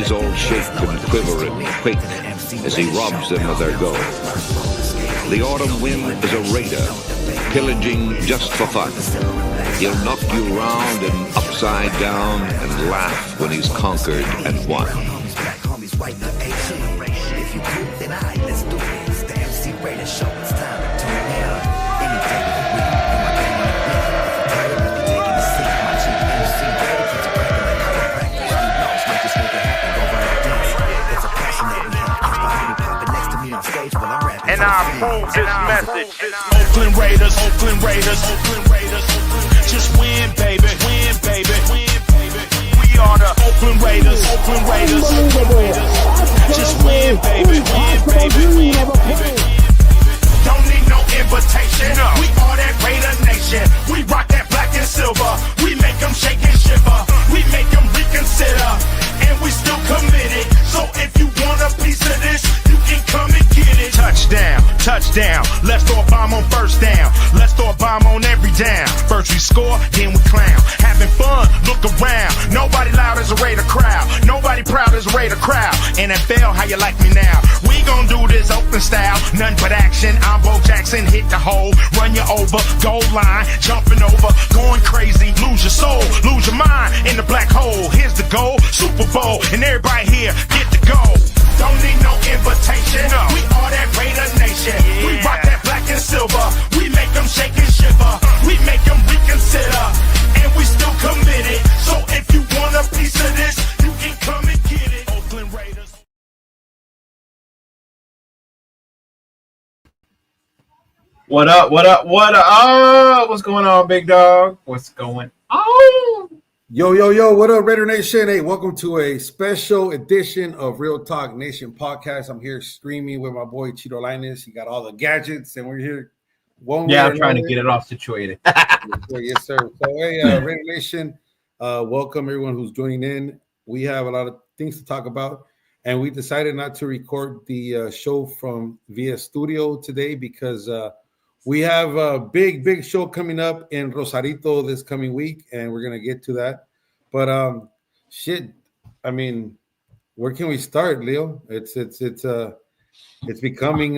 eyes all shake and quiver and quake as he robs them of their gold. The autumn wind is a raider, pillaging just for fun. He'll knock you round and upside down and laugh when he's conquered and won. And I approve this message. Oakland Raiders, Oakland Raiders, Oakland Raiders. Just win, baby, win, baby, win, baby. We are the Oakland Raiders, Oakland Raiders, Oakland Raiders. Just win, baby, win, baby, win, baby. Don't need no invitation. We are that Raider Nation. We rock that black and silver. We make them shake and shiver. We make them reconsider. And we still committed. So if you want a piece of this, you can come and get it. Touchdown, touchdown. Let's throw a bomb on first down. Let's throw a bomb on every down. First we score, then we clown. Having fun, look around. Nobody loud as a Raider crowd. Nobody proud as a Raider crowd. NFL, how you like me now? We gon' do this Oakland style. Nothing but action. I'm Bo Jackson, hit the hole. Run you over, goal line. Jumping over, going crazy. Lose your soul, lose your mind in the black hole. Here's the goal, Super Bowl. And everybody here, get the goal. Don't need no invitation. We are that Raider Nation. We rock that black and silver. We make them shake and shiver. We make them reconsider. And we still committed. So if you want a piece of this, you can come and get it. Oakland Raiders. What up? What up? What up? What's going on, big dog? What's going on? Yo, yo, yo, what up, Raider Nation? Hey, welcome to a special edition of Real Talk Nation podcast. I'm here streaming with my boy Cheeto Linus. He got all the gadgets, and we're here. I'm trying to get it all situated. Yes, sir. So, hey, Raider Nation, welcome everyone who's joining in. We have a lot of things to talk about, and we decided not to record the show from via studio today because we have a big show coming up in Rosarito this coming week, and we're gonna get to that. But shit, I mean, where can we start, Leo? It's becoming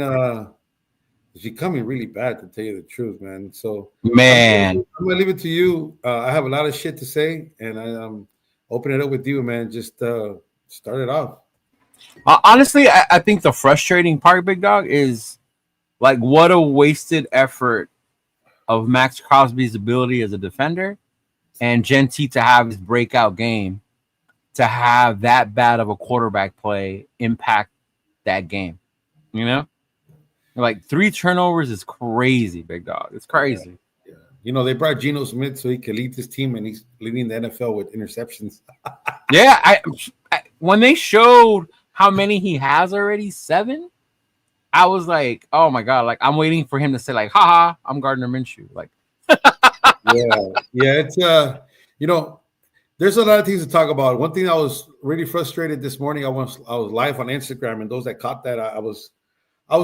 really bad, to tell you the truth, man. So, Man, I'm gonna leave it to you. I have a lot of shit to say, and I'm opening it up with you, man. Just start it off. honestly, I think the frustrating part, big dog, is like what a wasted effort of Max Crosby's ability as a defender and Jeanty to have his breakout game, to have that bad of a quarterback play impact that game. You know, like 3 turnovers is crazy, big dog. It's crazy. Yeah. You know, they brought Geno Smith so he could lead this team, and he's leading the NFL with interceptions. Yeah, I when they showed how many he has already, 7, I was like, oh my God, like I'm waiting for him to say, like, haha, I'm Gardner Minshew. Like, yeah, it's you know, there's a lot of things to talk about. One thing I was really frustrated this morning, I was live on Instagram, and those that caught that, I was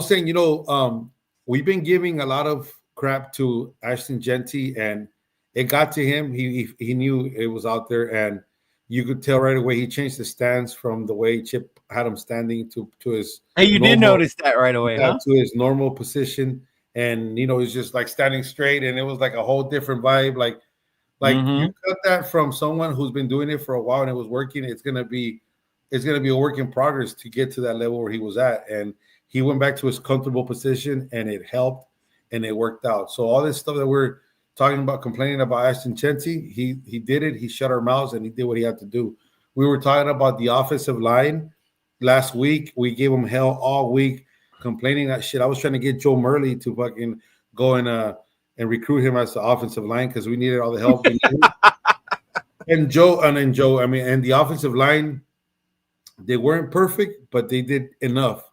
saying, you know, we've been giving a lot of crap to Ashton Jeanty, and it got to him. He knew it was out there, and you could tell right away he changed the stance from the way Chip had him standing to his. Hey, you did notice that right away, huh? To his normal position, and you know, he's just like standing straight, and it was like a whole different vibe. Like you cut that from someone who's been doing it for a while and it was working. It's gonna be a work in progress to get to that level where he was at, and he went back to his comfortable position, and it helped, and it worked out. So all this stuff that we're talking about, complaining about Ashton Jeanty, he did it. He shut our mouths, and he did what he had to do. We were talking about the offensive line last week. We gave him hell all week, complaining that shit. I was trying to get Joe Murley to fucking go and recruit him as the offensive line because we needed all the help we needed. and Joe, and the offensive line, they weren't perfect, but they did enough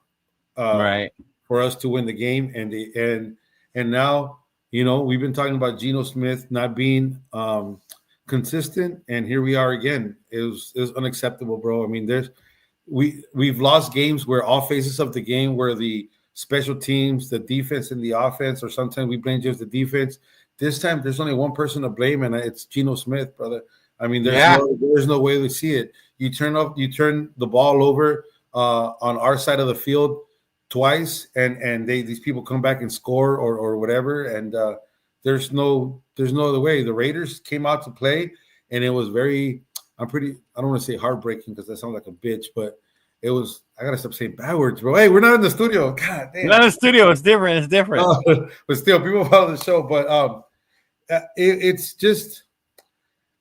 Right. for us to win the game. And now, you know, we've been talking about Geno Smith not being consistent, and here we are again. It was unacceptable, bro. I mean, we've lost games where all phases of the game, where the special teams, the defense, and the offense, or sometimes we blame just the defense. This time, there's only one person to blame, and it's Geno Smith, brother. I mean, there's no way to see it. you turn the ball over on our side of the field twice, and these people come back and score or whatever, and there's no other way. The Raiders came out to play, and it was very I don't want to say heartbreaking because that sounds like a bitch, but it was. I gotta stop saying bad words, bro. Hey, we're not in the studio. God damn. Not in the studio. It's different. It's different. But still, people follow the show. But it's just,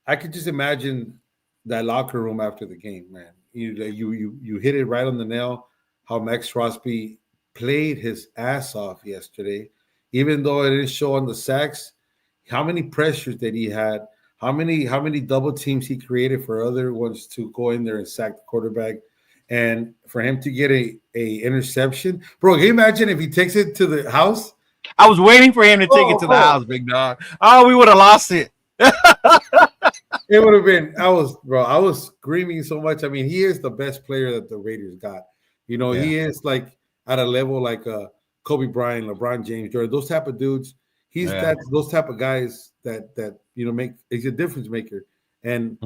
I could just imagine that locker room after the game, man. You hit it right on the nail. How Max Crosby played his ass off yesterday, even though it didn't show on the sacks. How many pressures that he had? How many double teams he created for other ones to go in there and sack the quarterback, and for him to get a interception, bro? Can you imagine if he takes it to the house? I was waiting for him to take it to the house, big dog. Oh, we would have lost it. It would have been. I was screaming so much. I mean, he is the best player that the Raiders got. You know, he is like at a level like Kobe Bryant, LeBron James, Jordan, those type of dudes. He's those type of guys that make. He's a difference maker, and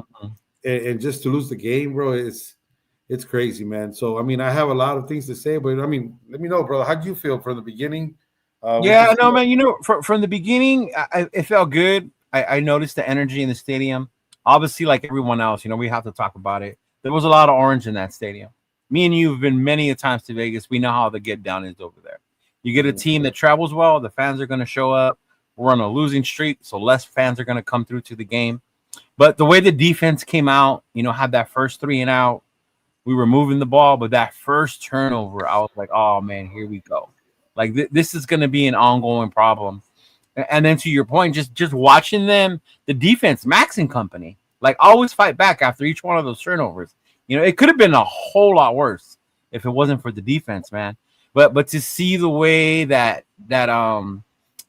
just to lose the game, bro, it's crazy, man. So I mean, I have a lot of things to say, but I mean, let me know, bro. How did you feel from the beginning? Man. You know, from the beginning, it felt good. I noticed the energy in the stadium. Obviously, like everyone else, you know, we have to talk about it. There was a lot of orange in that stadium. Me and you have been many a times to Vegas. We know how the get down is over there. You get a team that travels well, the fans are going to show up. We're on a losing streak, so less fans are going to come through to the game. But the way the defense came out, you know, had that first 3 and out, we were moving the ball, but that first turnover, I was like, oh, man, here we go. Like, this is going to be an ongoing problem. And then to your point, just watching them, the defense, Max and company, like always fight back after each one of those turnovers. You know, it could have been a whole lot worse if it wasn't for the defense, man. But to see the way that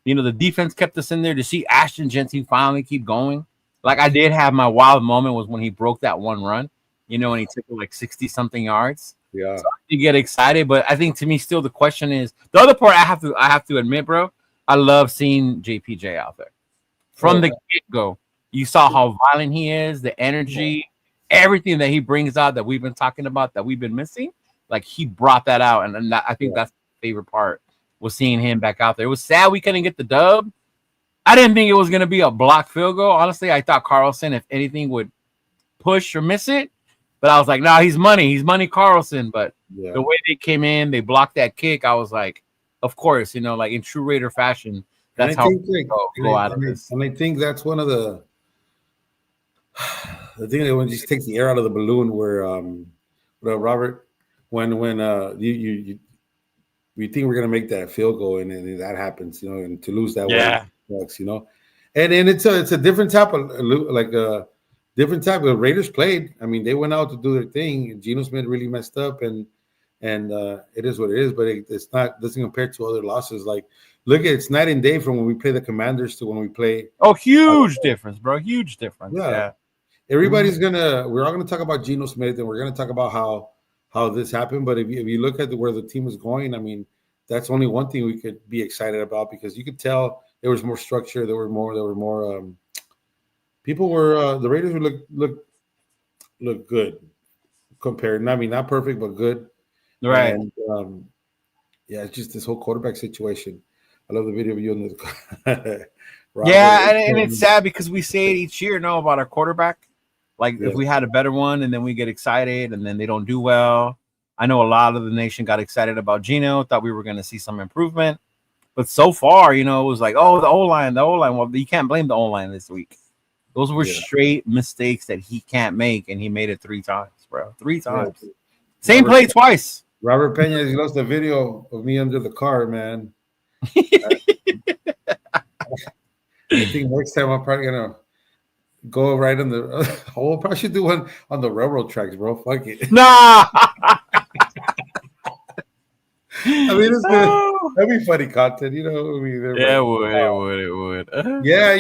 you know, the defense kept us in there, to see Ashton Jeanty finally keep going. Like, I did have my wild moment was when he broke that one run, you know, and he took like 60-something yards. Yeah. So you get excited, but I think to me still the question is the other part. I have to admit, bro, I love seeing JPJ out there from the get-go. You saw how violent he is, the energy, everything that he brings out that we've been talking about, that we've been missing. Like, he brought that out, and I think that's the favorite part, was seeing him back out there. It was sad we couldn't get the dub. I didn't think it was going to be a blocked field goal. Honestly, I thought Carlson, if anything, would push or miss it. But I was like, nah, he's money. He's money Carlson. But the way they came in, they blocked that kick. I was like, of course, you know, like in true Raider fashion, that's how we go out of this. And I think that's one of the thing that when you just takes the air out of the balloon where Robert, when you think we're gonna make that field goal and then that happens, you know, and to lose that way, you know, and it's a different type of different type of Raiders played. I mean, they went out to do their thing. Geno Smith really messed up, and it is what it is. But it's not, doesn't compare to other losses. Like, look, it's night and day from when we play the Commanders to when we play. Oh, huge difference, bro! Huge difference. Yeah. Everybody's we're all gonna talk about Geno Smith, and we're gonna talk about how this happened. But if you look at where the team is going, I mean, that's only one thing we could be excited about, because you could tell there was more structure. There were more. People were the Raiders would look good compared. I mean, not perfect, but good. Right. And, it's just this whole quarterback situation. I love the video of you in the Robert, and it's sad because we say it each year, about our quarterback. Like, if we had a better one, and then we get excited, and then they don't do well. I know a lot of the nation got excited about Geno, thought we were going to see some improvement. But so far, it was like, oh, the O-line. Well, you can't blame the O-line this week. Those were straight mistakes that he can't make, and he made it 3 times, bro. 3 times. Yeah. Same play twice. Robert Pena, he lost the video of me under the car, man. I think next time I'm probably going to go right on the we'll probably should do one on the railroad tracks, bro. Fuck it. Nah. I mean, that'd be funny content, I mean, it would. Yeah,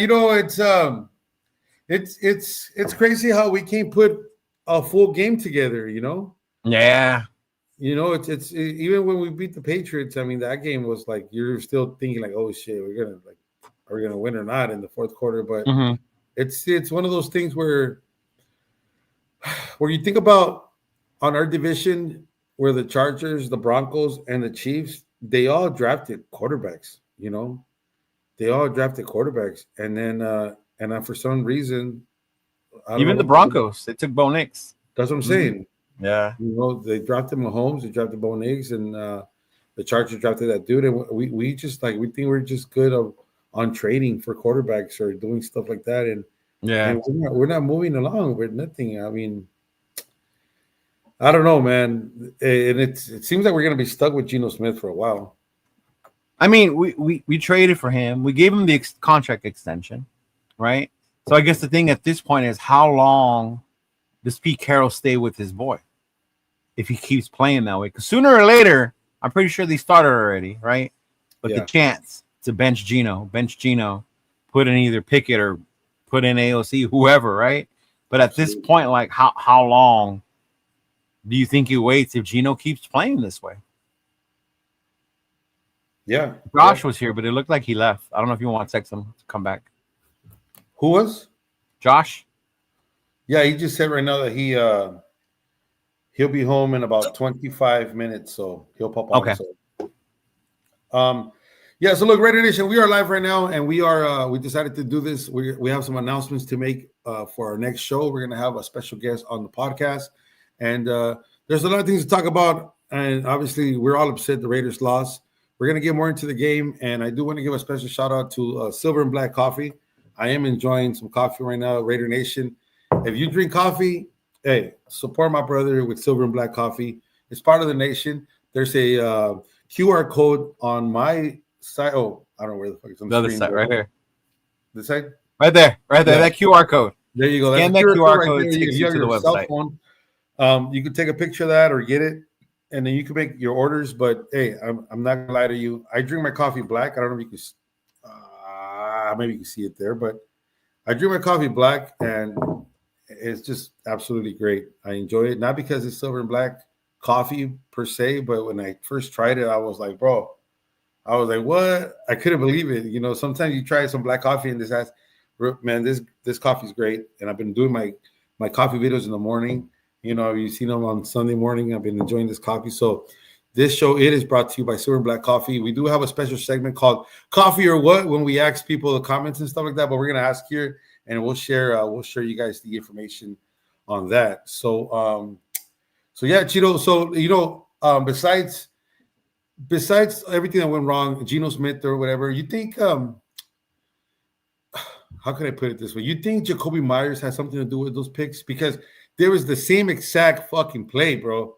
it's crazy how we can't put a full game together, Yeah. It's even when we beat the Patriots, I mean, that game was like, you're still thinking like, oh shit, are we gonna win or not in the fourth quarter? But it's one of those things where When you think about on our division, where the Chargers, the Broncos, and the Chiefs, they all drafted quarterbacks. They all drafted quarterbacks, and then for some reason, I don't Even the know. Broncos, they took Bo Nix. That's what I'm saying. Yeah. They drafted Mahomes, they drafted Bo Nix, and the Chargers drafted that dude. And we just we think we're just good on trading for quarterbacks or doing stuff like that. And Yeah. we're not moving along with nothing. I mean, I don't know, man. And it seems like we're gonna be stuck with Geno Smith for a while. I mean, we traded for him. We gave him the contract extension, right? So I guess the thing at this point is how long does Pete Carroll stay with his boy if he keeps playing that way? Because sooner or later, I'm pretty sure they started already, right? But the chance to bench Geno, put in either Pickett or put in AOC, whoever, right? But at this point, like how long do you think he waits if Geno keeps playing this way? Yeah. Josh was here, but it looked like he left. I don't know if you want to text him to come back. Who was? Josh? Yeah, he just said right now that he'll be home in about 25 minutes, so he'll pop on. Okay. So, yeah, so look, Raider Nation, we are live right now, and we decided to do this. We have some announcements to make for our next show. We're gonna have a special guest on the podcast, and there's a lot of things to talk about. And obviously, we're all upset the Raiders lost. We're gonna get more into the game, and I do want to give a special shout out to Silver and Black Coffee. I am enjoying some coffee right now, Raider Nation. If you drink coffee, hey, support my brother with Silver and Black Coffee. It's part of the nation. There's a QR code on my side. Oh, I don't know where the fuck it's on the other side, right here. This side? Right there. Yeah. That QR code. There you go. Scan that QR code. It takes you to the website. Phone, you can take a picture of that or get it, and then you can make your orders. But hey, I'm not gonna lie to you. I drink my coffee black. I don't know if you can. Maybe you can see it there, but I drink my coffee black, and it's just absolutely great. I enjoy it, not because it's silver and black coffee per se, but when I first tried it, I was like, bro, what? I couldn't believe it. Sometimes you try some black coffee and man, this coffee's great. And I've been doing my coffee videos in the morning. You've seen them on Sunday morning. I've been enjoying this coffee. So this show, it is brought to you by Silver and Black Coffee. We do have a special segment called Coffee or What when we ask people the comments and stuff like that, but we're going to ask here and we'll share you guys the information on that. So yeah, Cheeto. So, besides everything that went wrong, Geno Smith or whatever, you think, how can I put it this way? You think Jacoby Myers has something to do with those picks? Because there was the same exact fucking play, bro.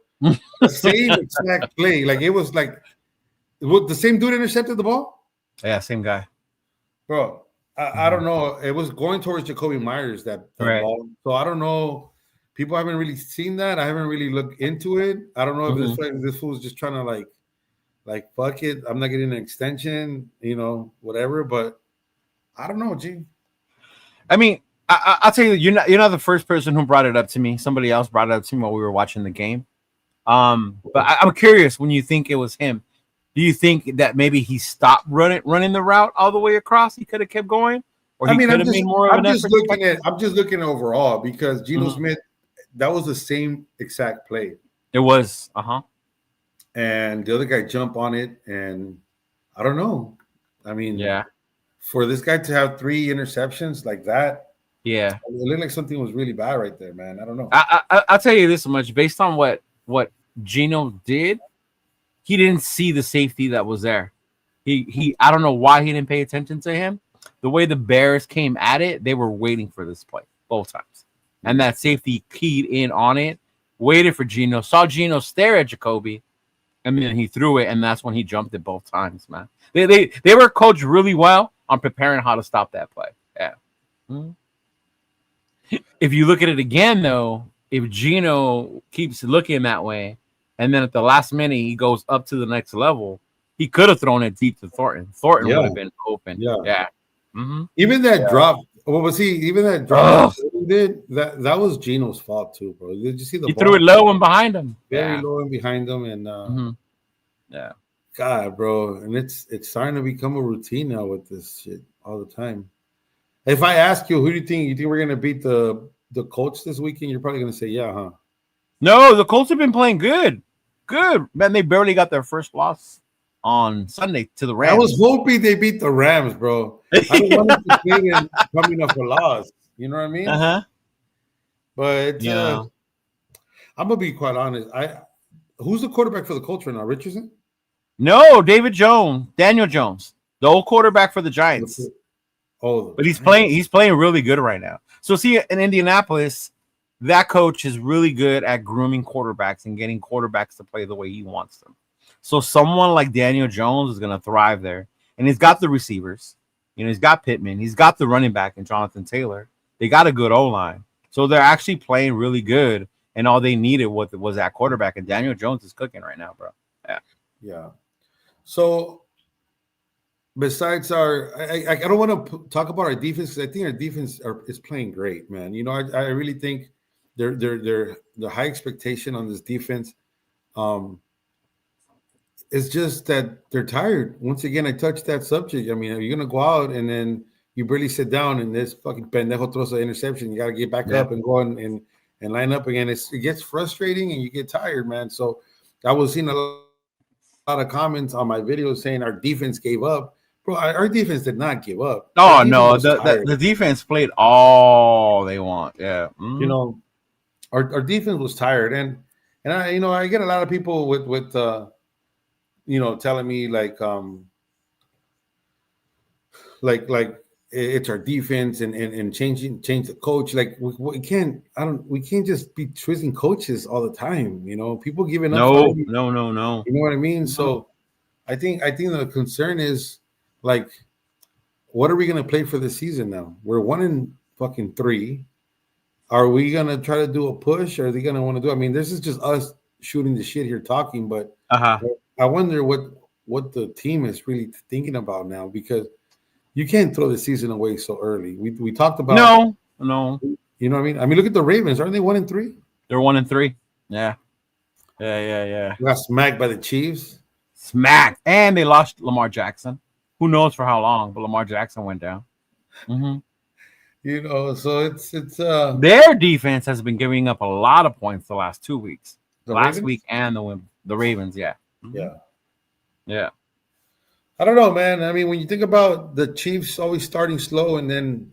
The same exact play. Like, it was like, the same dude intercepted the ball? Yeah, same guy. Bro, I don't know. It was going towards Jacoby Myers, that right. ball. So I don't know. People haven't really seen that. I haven't really looked into it. I don't know if this fool's just trying to like fuck it. I'm not getting an extension, whatever. But I don't know, G. I mean, I'll tell you, you're not the first person who brought it up to me. Somebody else brought it up to me while we were watching the game. But I'm curious, when you think it was him, do you think that maybe he stopped running the route all the way across? He could have kept going, or he could have made more of an effort. I'm just looking overall because Geno Smith, that was the same exact play. It was, and the other guy jumped on it, and I don't know. I mean, yeah, for this guy to have 3 interceptions like that, yeah, it looked like something was really bad right there, man. I don't know. I'll tell you this much: based on what Geno did, he didn't see the safety that was there. He I don't know why he didn't pay attention to him. The way the Bears came at it, they were waiting for this play both times, and that safety keyed in on it, waited for Geno, saw Geno stare at Jacoby, and then he threw it, and that's when he jumped it both times, man. They were coached really well on preparing how to stop that play. Yeah. If you look at it again, though, if Geno keeps looking that way, and then at the last minute he goes up to the next level, he could have thrown it deep to Thornton. Thornton would have been open. Yeah. Even that drop. What was he? Even that drop he did, that was Geno's fault too, bro. Did you see the? He threw it low and behind him. Very low and behind him, and yeah. God, bro, and it's starting to become a routine now with this shit all the time. If I ask you, who do you think we're gonna beat the the Colts this weekend, you're probably gonna say, yeah, huh? No, the Colts have been playing good. Good. Man, they barely got their first loss on Sunday to the Rams. I was hoping they beat the Rams, bro. I don't want them to play them coming off a loss. You know what I mean? Uh-huh. But Yeah. I'm gonna be quite honest. Who's the quarterback for the Colts right now? Richardson? No, Daniel Jones, the old quarterback for the Giants. Oh, but he's playing really good right now. So see, in Indianapolis, that coach is really good at grooming quarterbacks and getting quarterbacks to play the way he wants them. So someone like Daniel Jones is going to thrive there. And he's got the receivers. You know, he's got Pittman. He's got the running back and Jonathan Taylor. They got a good O-line. So they're actually playing really good. And all they needed was that quarterback. And Daniel Jones is cooking right now, bro. Yeah. Yeah. So besides I don't want to talk about our defense because I think our defense is playing great, man. You know, I really think they're the high expectation on this defense. It's just that they're tired. Once again, I touched that subject. I mean, are you gonna go out and then you barely sit down and this fucking pendejo throws an interception? You got to get back up and go and line up again. It gets frustrating and you get tired, man. So I was seeing a lot of comments on my video saying our defense gave up. Bro, our defense did not give up. Oh no, the defense played all they want. Yeah, you know, our defense was tired, and I get a lot of people with telling me like it's our defense and change the coach. Like we can't just be choosing coaches all the time. You know, people giving up. No. You know what I mean? So I think the concern is like, what are we gonna play for the season now? We're 1-3. Are we gonna try to do a push? Or are they gonna want to do? I mean, this is just us shooting the shit here talking, but I wonder what the team is really thinking about now, because you can't throw the season away so early. We talked about no. You know what I mean? I mean, look at the Ravens. Aren't they 1-3? They're 1-3. Yeah. They got smacked by the Chiefs. Smacked, and they lost Lamar Jackson. Who knows for how long? But Lamar Jackson went down. Mm-hmm. You know, so it's their defense has been giving up a lot of points the last 2 weeks. Ravens? Week and the Ravens, yeah. Yeah. I don't know, man. I mean, when you think about the Chiefs always starting slow and then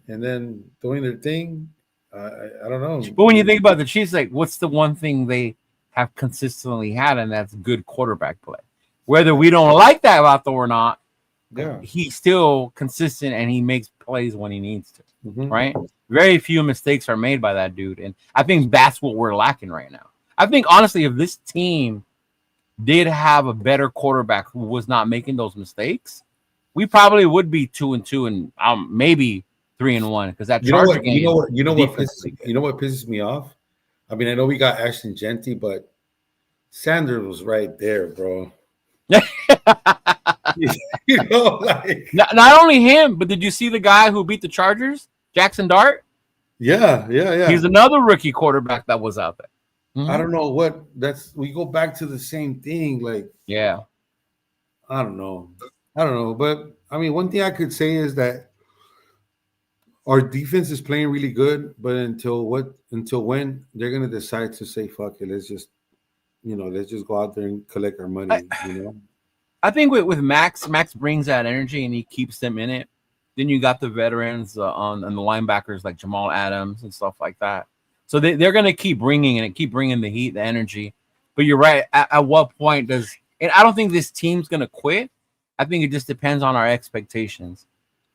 doing their thing, I don't know. But when you think about the Chiefs, like, what's the one thing they have consistently had, and that's good quarterback play. Whether we don't like that about them or not, he's still consistent and he makes plays when he needs to. Mm-hmm. Right? Very few mistakes are made by that dude, and I think that's what we're lacking right now. I think honestly, if this team did have a better quarterback who was not making those mistakes, we probably would be 2-2 and maybe 3-1, because that Charger game. You know what pisses me off? I mean, I know we got Ashton Jeanty, but Sanders was right there, bro. You know, like not only him, but did you see the guy who beat the Chargers, Jackson Dart? Yeah. He's another rookie quarterback that was out there. Mm-hmm. I don't know what we go back to the same thing. Like, yeah, I don't know. But I mean, one thing I could say is that our defense is playing really good, but until when they're gonna decide to say, fuck it, let's just go out there and collect our money, I think with Max brings that energy and he keeps them in it. Then you got the veterans on the linebackers like Jamal Adams and stuff like that. So they're going to keep bringing the heat, the energy. But you're right. At what point and I don't think this team's going to quit. I think it just depends on our expectations.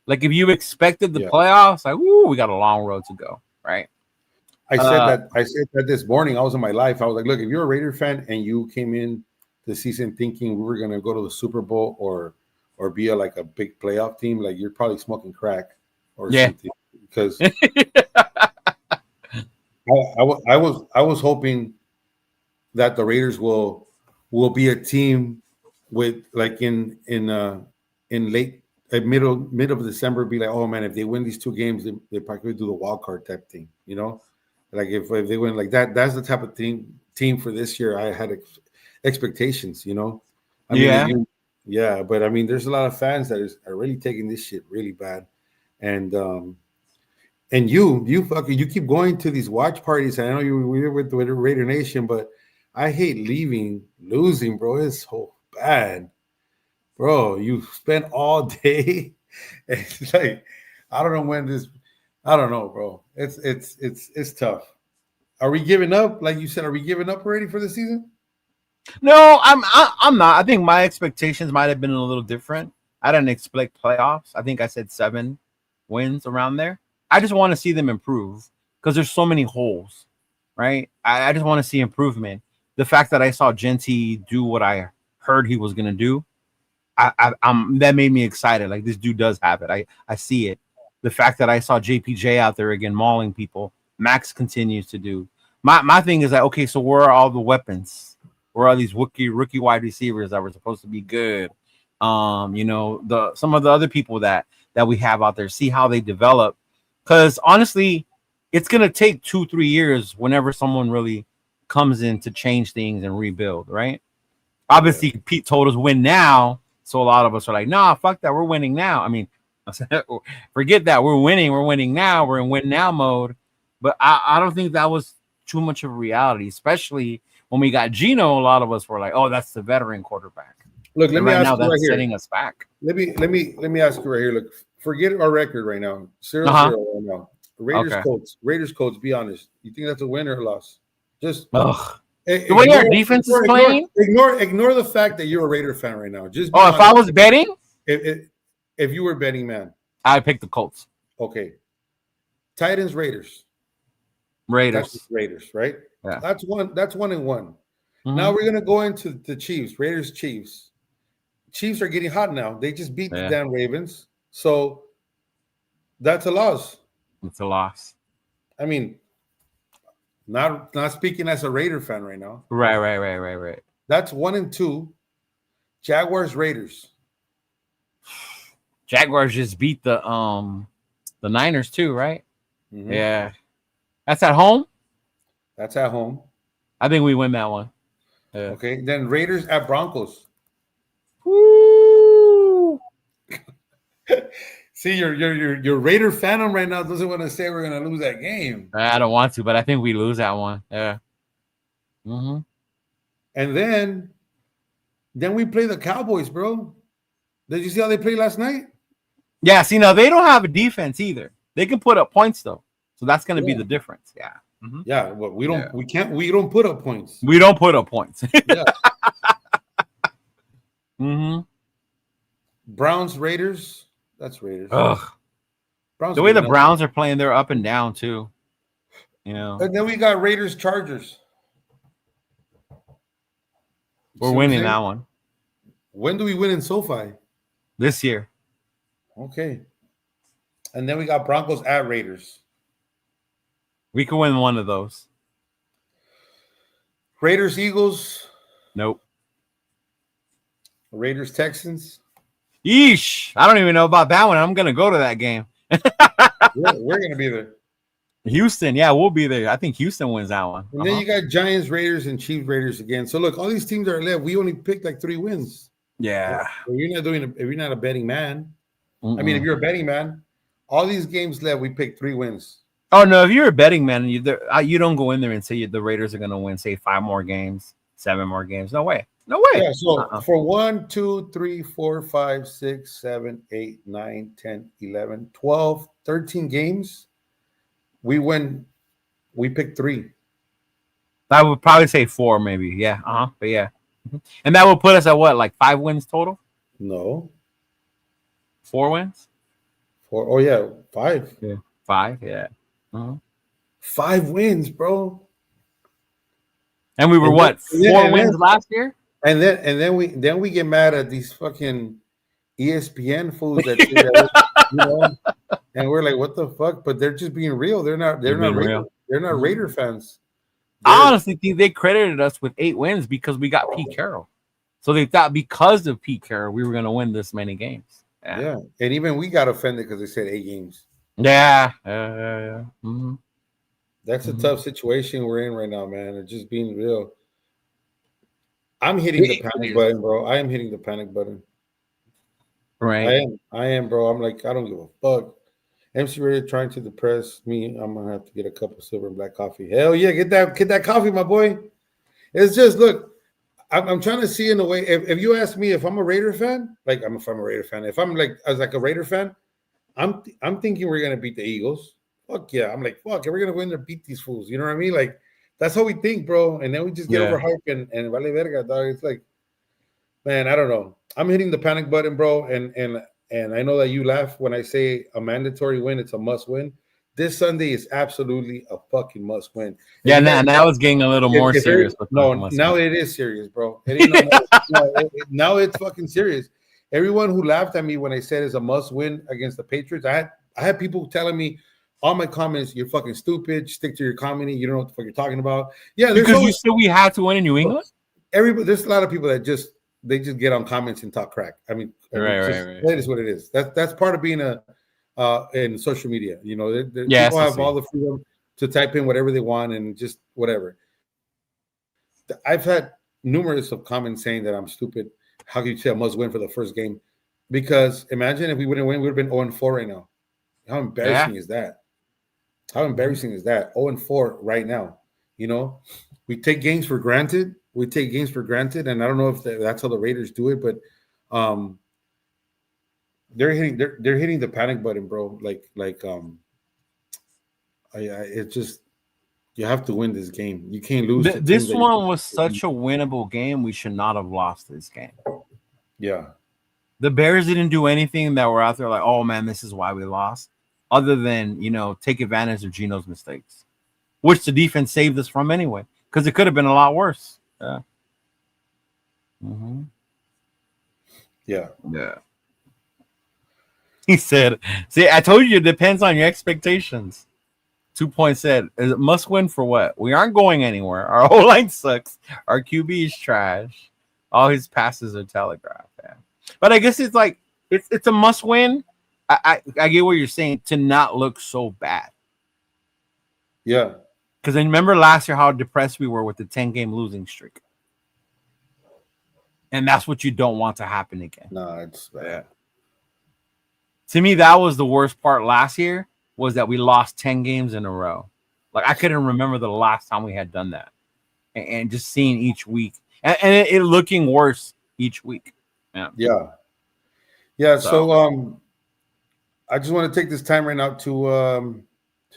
Like if you expected the playoffs, like, we got a long road to go, right? I said that this morning. I was in my life. I was like, look, if you're a Raider fan and you came in the season thinking we were going to go to the Super Bowl or be a big playoff team, like you're probably smoking crack or something, because I was hoping that the Raiders will be a team with like in late mid of December, be like, oh man, if they win these 2 games, they probably do the wild card type thing, like if they win like that, that's the type of team for this year. I had expectations, I mean, but I mean, there's a lot of fans that are really taking this shit really bad, and And you keep going to these watch parties. I know we were with the Raider Nation, but I hate losing, bro. It's so bad, bro. You spend all day. It's like I don't know when this. I don't know, bro. It's tough. Are we giving up? Like you said, are we giving up already for the season? No, I'm not. I think my expectations might have been a little different. I didn't expect playoffs. I think I said 7 wins around there. I just want to see them improve because there's so many holes, right? I just want to see improvement. The fact that I saw Jeanty do what I heard he was gonna do, that made me excited. Like this dude does have it. I see it. The fact that I saw JPJ out there again mauling people, Max continues to do. My thing is that okay, so where are all the weapons? Where are these rookie wide receivers that were supposed to be good? Some of the other people that we have out there, see how they develop. Because honestly, it's gonna take 2-3 years whenever someone really comes in to change things and rebuild, right? Obviously, Pete told us win now, so a lot of us are like, nah, fuck that, we're winning now. I mean, forget that, we're winning now, we're in win now mode. But I don't think that was too much of a reality, especially when we got Geno. A lot of us were like, oh, that's the veteran quarterback. Look, let me ask you right here. Setting us back. Let me ask you right here. Look, forget our record right now. 0-0 right now. Raiders Colts. Be honest. You think that's a win or a loss? Just the way our defense is playing. Ignore the fact that you're a Raider fan right now. Just if I was betting, if you were betting, man, I'd pick the Colts. Okay. Titans, Raiders, right? Yeah. That's 1-1. Mm-hmm. Now we're gonna go into the Chiefs, Raiders, Chiefs. Chiefs are getting hot now. They just beat the damn Ravens. So that's a loss. It's a loss. I mean, not speaking as a Raider fan right now. Right. That's 1-2. Jaguars, Raiders. Jaguars just beat the Niners too, right? Mm-hmm. Yeah. That's at home? That's at home. I think we win that one. Yeah. Okay. Then Raiders at Broncos. Woo! See, your Raider fandom right now doesn't want to say we're gonna lose that game. I don't want to, but I think we lose that one. Yeah. Mm-hmm. And then we play the Cowboys, bro. Did you see how they played last night? Yeah. See, now they don't have a defense either. They can put up points though, so that's gonna be the difference. Yeah. Mm-hmm. Yeah. Well, we don't. We don't put up points. We don't put up points. Yeah. Mm-hmm. Browns, Raiders. That's Raiders. Ugh. Browns the way the Browns are playing, they're up and down too. You know. And then we got Raiders, Chargers. We're winning that one. When do we win in SoFi? This year. Okay. And then we got Broncos at Raiders. We could win one of those. Raiders, Eagles. Nope. Raiders, Texans. Yeesh. I don't even know about that one. I'm going to go to that game. We're going to be there. Houston. Yeah, we'll be there. I think Houston wins that one. And then you got Giants, Raiders, and Chiefs, Raiders again. So look, all these teams are left. We only picked like 3 wins. Yeah. If you're not a betting man. I mean, if you're a betting man, all these games left, we picked 3 wins. Oh, no. If you're a betting man, you don't go in there and say the Raiders are going to win, say 5 more games, 7 more games. No way. No way. Yeah, so for 1, 2, 3, 4, 5, 6, 7, 8, 9, 10, 11, 12, 13 games, we picked 3. I would probably say 4, maybe. Yeah. But yeah. And that would put us at what, like 5 wins total? No. 4 wins? 4. Oh, yeah. 5. Yeah. 5. Yeah. 5 wins, bro. And we were 4 wins last year? And then we get mad at these fucking ESPN fools that and we're like, what the fuck? But they're just being real. They're not Raider fans. I honestly think they credited us with 8 wins because we got Pete Carroll. So they thought because of Pete Carroll, we were going to win this many games. Yeah. And even we got offended because they said 8 games. Yeah. Mm-hmm. That's a tough situation we're in right now, man. It's just being real. I'm hitting the panic button, bro. I am hitting the panic button. Right. I am, bro. I'm like, I don't give a fuck. MC Raider trying to depress me. I'm gonna have to get a cup of silver and black coffee. Hell yeah, get that coffee, my boy. It's just look. I'm trying to see in a way. If you ask me if I'm a Raider fan, like if I'm a Raider fan, if I'm like as like a Raider fan, I'm thinking we're gonna beat the Eagles. Fuck yeah, I'm like fuck, we're gonna win and beat these fools. You know what I mean? Like that's how we think, bro. And then we just get overhyped and vale verga, dog. It's like, man, I don't know. I'm hitting the panic button, bro. And I know that you laugh when I say a mandatory win. It's a must win. This Sunday is absolutely a fucking must win. Yeah, now it's getting a little more serious. No, now it is serious, bro. Now it's fucking serious. Everyone who laughed at me when I said it's a must win against the Patriots, I had people telling me all my comments, you're fucking stupid. Stick to your comedy. You don't know what the fuck you're talking about. Yeah, because we had to win in New England. There's a lot of people that just get on comments and talk crack. I mean, right. That is what it is. That's part of being in social media. You know, people have all the freedom to type in whatever they want and just whatever. I've had numerous of comments saying that I'm stupid. How can you say I must win for the first game? Because imagine if we wouldn't win, we would have been 0-4 right now. How embarrassing is that? How embarrassing is that? 0-4 right now. You know, we take games for granted. And I don't know if that's how the Raiders do it, but they're hitting the panic button, bro. It's just you have to win this game. You can't lose. This one was such a winnable game. We should not have lost this game. Yeah, the Bears didn't do anything that were out there like, oh man, this is why we lost. Other than take advantage of Geno's mistakes, which the defense saved us from anyway, because it could have been a lot worse. Yeah. Mm-hmm. Yeah. He said, see, I told you it depends on your expectations. 2 Point said, is it must win for what? We aren't going anywhere. Our whole line sucks. Our QB is trash. All his passes are telegraphed. Yeah. But I guess it's like, it's a must win. I get what you're saying, to not look so bad. Yeah. Because I remember last year how depressed we were with the 10-game losing streak. And that's what you don't want to happen again. No, it's bad. Yeah. To me, that was the worst part last year, was that we lost 10 games in a row. Like, I couldn't remember the last time we had done that. And just seeing each week. And it looking worse each week. Yeah. So I just want to take this time right now to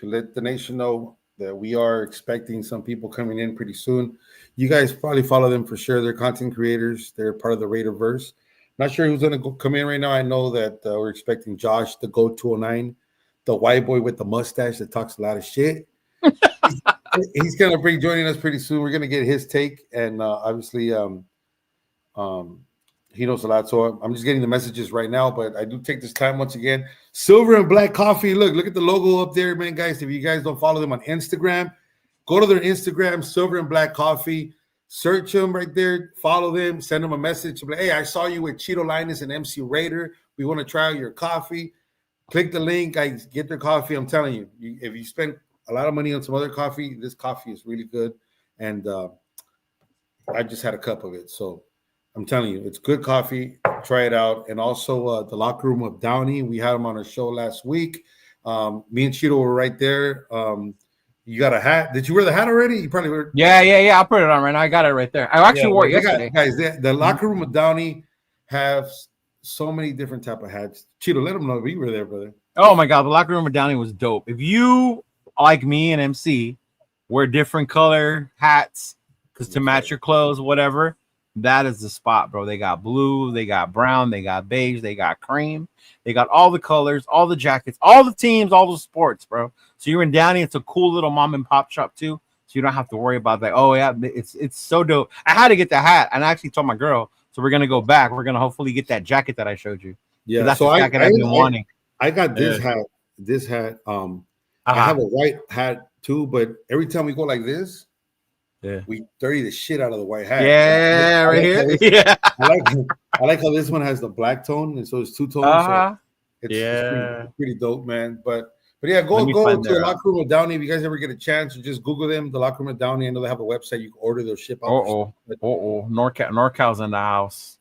let the nation know that we are expecting some people coming in pretty soon. You guys probably follow them for sure. They're content creators. They're part of the Raiderverse. Not sure who's going to come in right now. I know that we're expecting Josh, the Go 209, the white boy with the mustache that talks a lot of shit. He's going to be joining us pretty soon. We're going to get his take, and obviously, he knows a lot. So I'm just getting the messages right now. But I do take this time once again. Silver and Black Coffee. Look at the logo up there, man, guys. If you guys don't follow them on Instagram, go to their Instagram, Silver and Black Coffee. Search them right there. Follow them. Send them a message. Like, hey, I saw you with Cheeto Linus and MC Raider. We want to try out your coffee. Click the link. Guys, get their coffee. I'm telling you, if you spend a lot of money on some other coffee, this coffee is really good. And I just had a cup of it. So I'm telling you, it's good coffee. Try it out. And also the Locker Room of Downey. We had him on our show last week. Me and Cheeto were right there. You got a hat. Did you wear the hat already? You probably were. Yeah. I'll put it on right now. I got it right there. I actually wore it yesterday. Guys, the Locker Room of Downey have so many different type of hats. Cheeto, let them know if you were there, brother. Oh, my God. The Locker Room of Downey was dope. If you, like me and MC, wear different color hats because to match your clothes, whatever, that is the spot, bro. They got blue, they got brown, they got beige, they got cream. They got all the colors, all the jackets, all the teams, all the sports, bro. So you're in Downey. It's a cool little mom and pop shop too. So you don't have to worry about like, oh yeah, it's so dope. I had to get the hat, and I actually told my girl. So we're gonna go back. We're gonna hopefully get that jacket that I showed you. Yeah, that's so the jacket I've been wanting. I got this hat. This hat. I have a white hat too, but every time we go like this, we dirty the shit out of the white hat. Yeah, right here. I like how this one has the black tone, and so it's two tones. So it's pretty dope, man. But yeah, go to the Locker Room of Downey if you guys ever get a chance. Just Google them, the Locker Room of Downey. I know they have a website you can order their ship out. NorCal's in the house.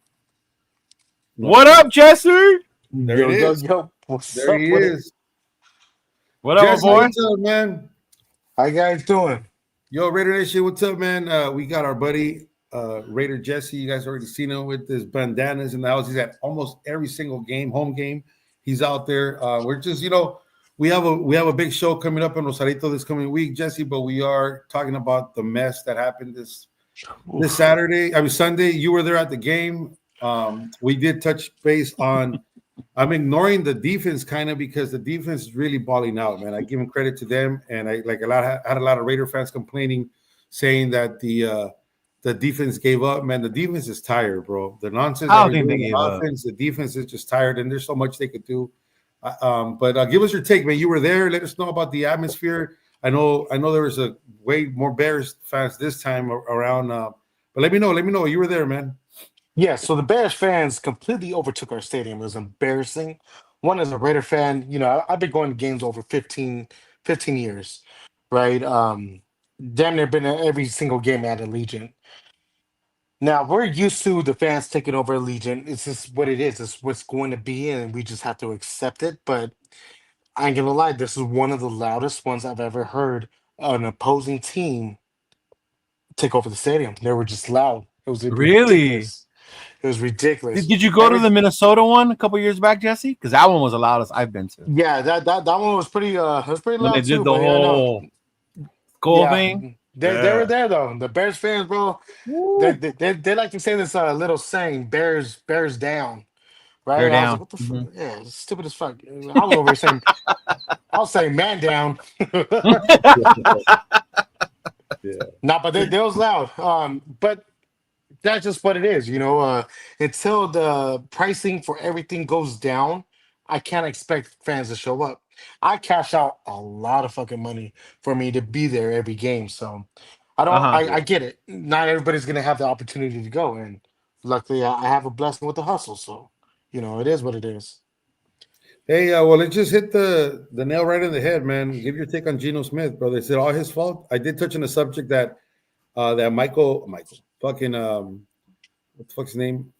What up, Jesse? There he is. Yo, there he is. What up, Jesse, boy? what's up, man? How you guys doing? Yo, Raider Nation, what's up, man? We got our buddy Raider Jesse. You guys already seen him with his bandanas in the house. He's at almost every single game, home game. He's out there. We're just, we have a big show coming up in Rosarito this coming week, Jesse. But we are talking about the mess that happened this Sunday. You were there at the game. We did touch base on. I'm ignoring the defense kind of because the defense is really balling out, man. I give them credit to them, and I had a lot of Raider fans complaining, saying that the defense gave up. Man, the defense is tired, bro. The nonsense. I don't think they gave up. The defense is just tired, and there's so much they could do. But give us your take, man. You were there. Let us know about the atmosphere. I know there was a way more Bears fans this time around. But let me know. You were there, man. Yeah, so the Bears fans completely overtook our stadium. It was embarrassing. One, as a Raider fan, I've been going to games over 15 years, right? Damn near been at every single game at Allegiant. Now, we're used to the fans taking over Allegiant. It's just what it is. It's what's going to be, and we just have to accept it. But I ain't gonna lie, this is one of the loudest ones I've ever heard an opposing team take over the stadium. They were just loud. It was Really? ridiculous. It was ridiculous. Did you go to the Minnesota one a couple years back, Jesse? Because that one was the loudest I've been to. Yeah, that one was pretty loud When they did too. the whole goal thing. They were there though. The Bears fans, bro, they like to say this little saying, "Bears down," right? Bear I was down. like, what the fuck? Yeah, it's stupid as fuck. I was over here saying, I'll say man down. Yeah. Nah, but they was loud. But that's just what it is, until the pricing for everything goes down, I can't expect fans to show up. I cash out a lot of fucking money for me to be there every game. So I get it. Not everybody's gonna have the opportunity to go. And luckily I have a blessing with the hustle. So, it is what it is. Hey, well, it just hit the nail right in the head, man. Give your take on Geno Smith, brother. Is it all his fault? I did touch on the subject that Michael, fucking what the fuck's his name?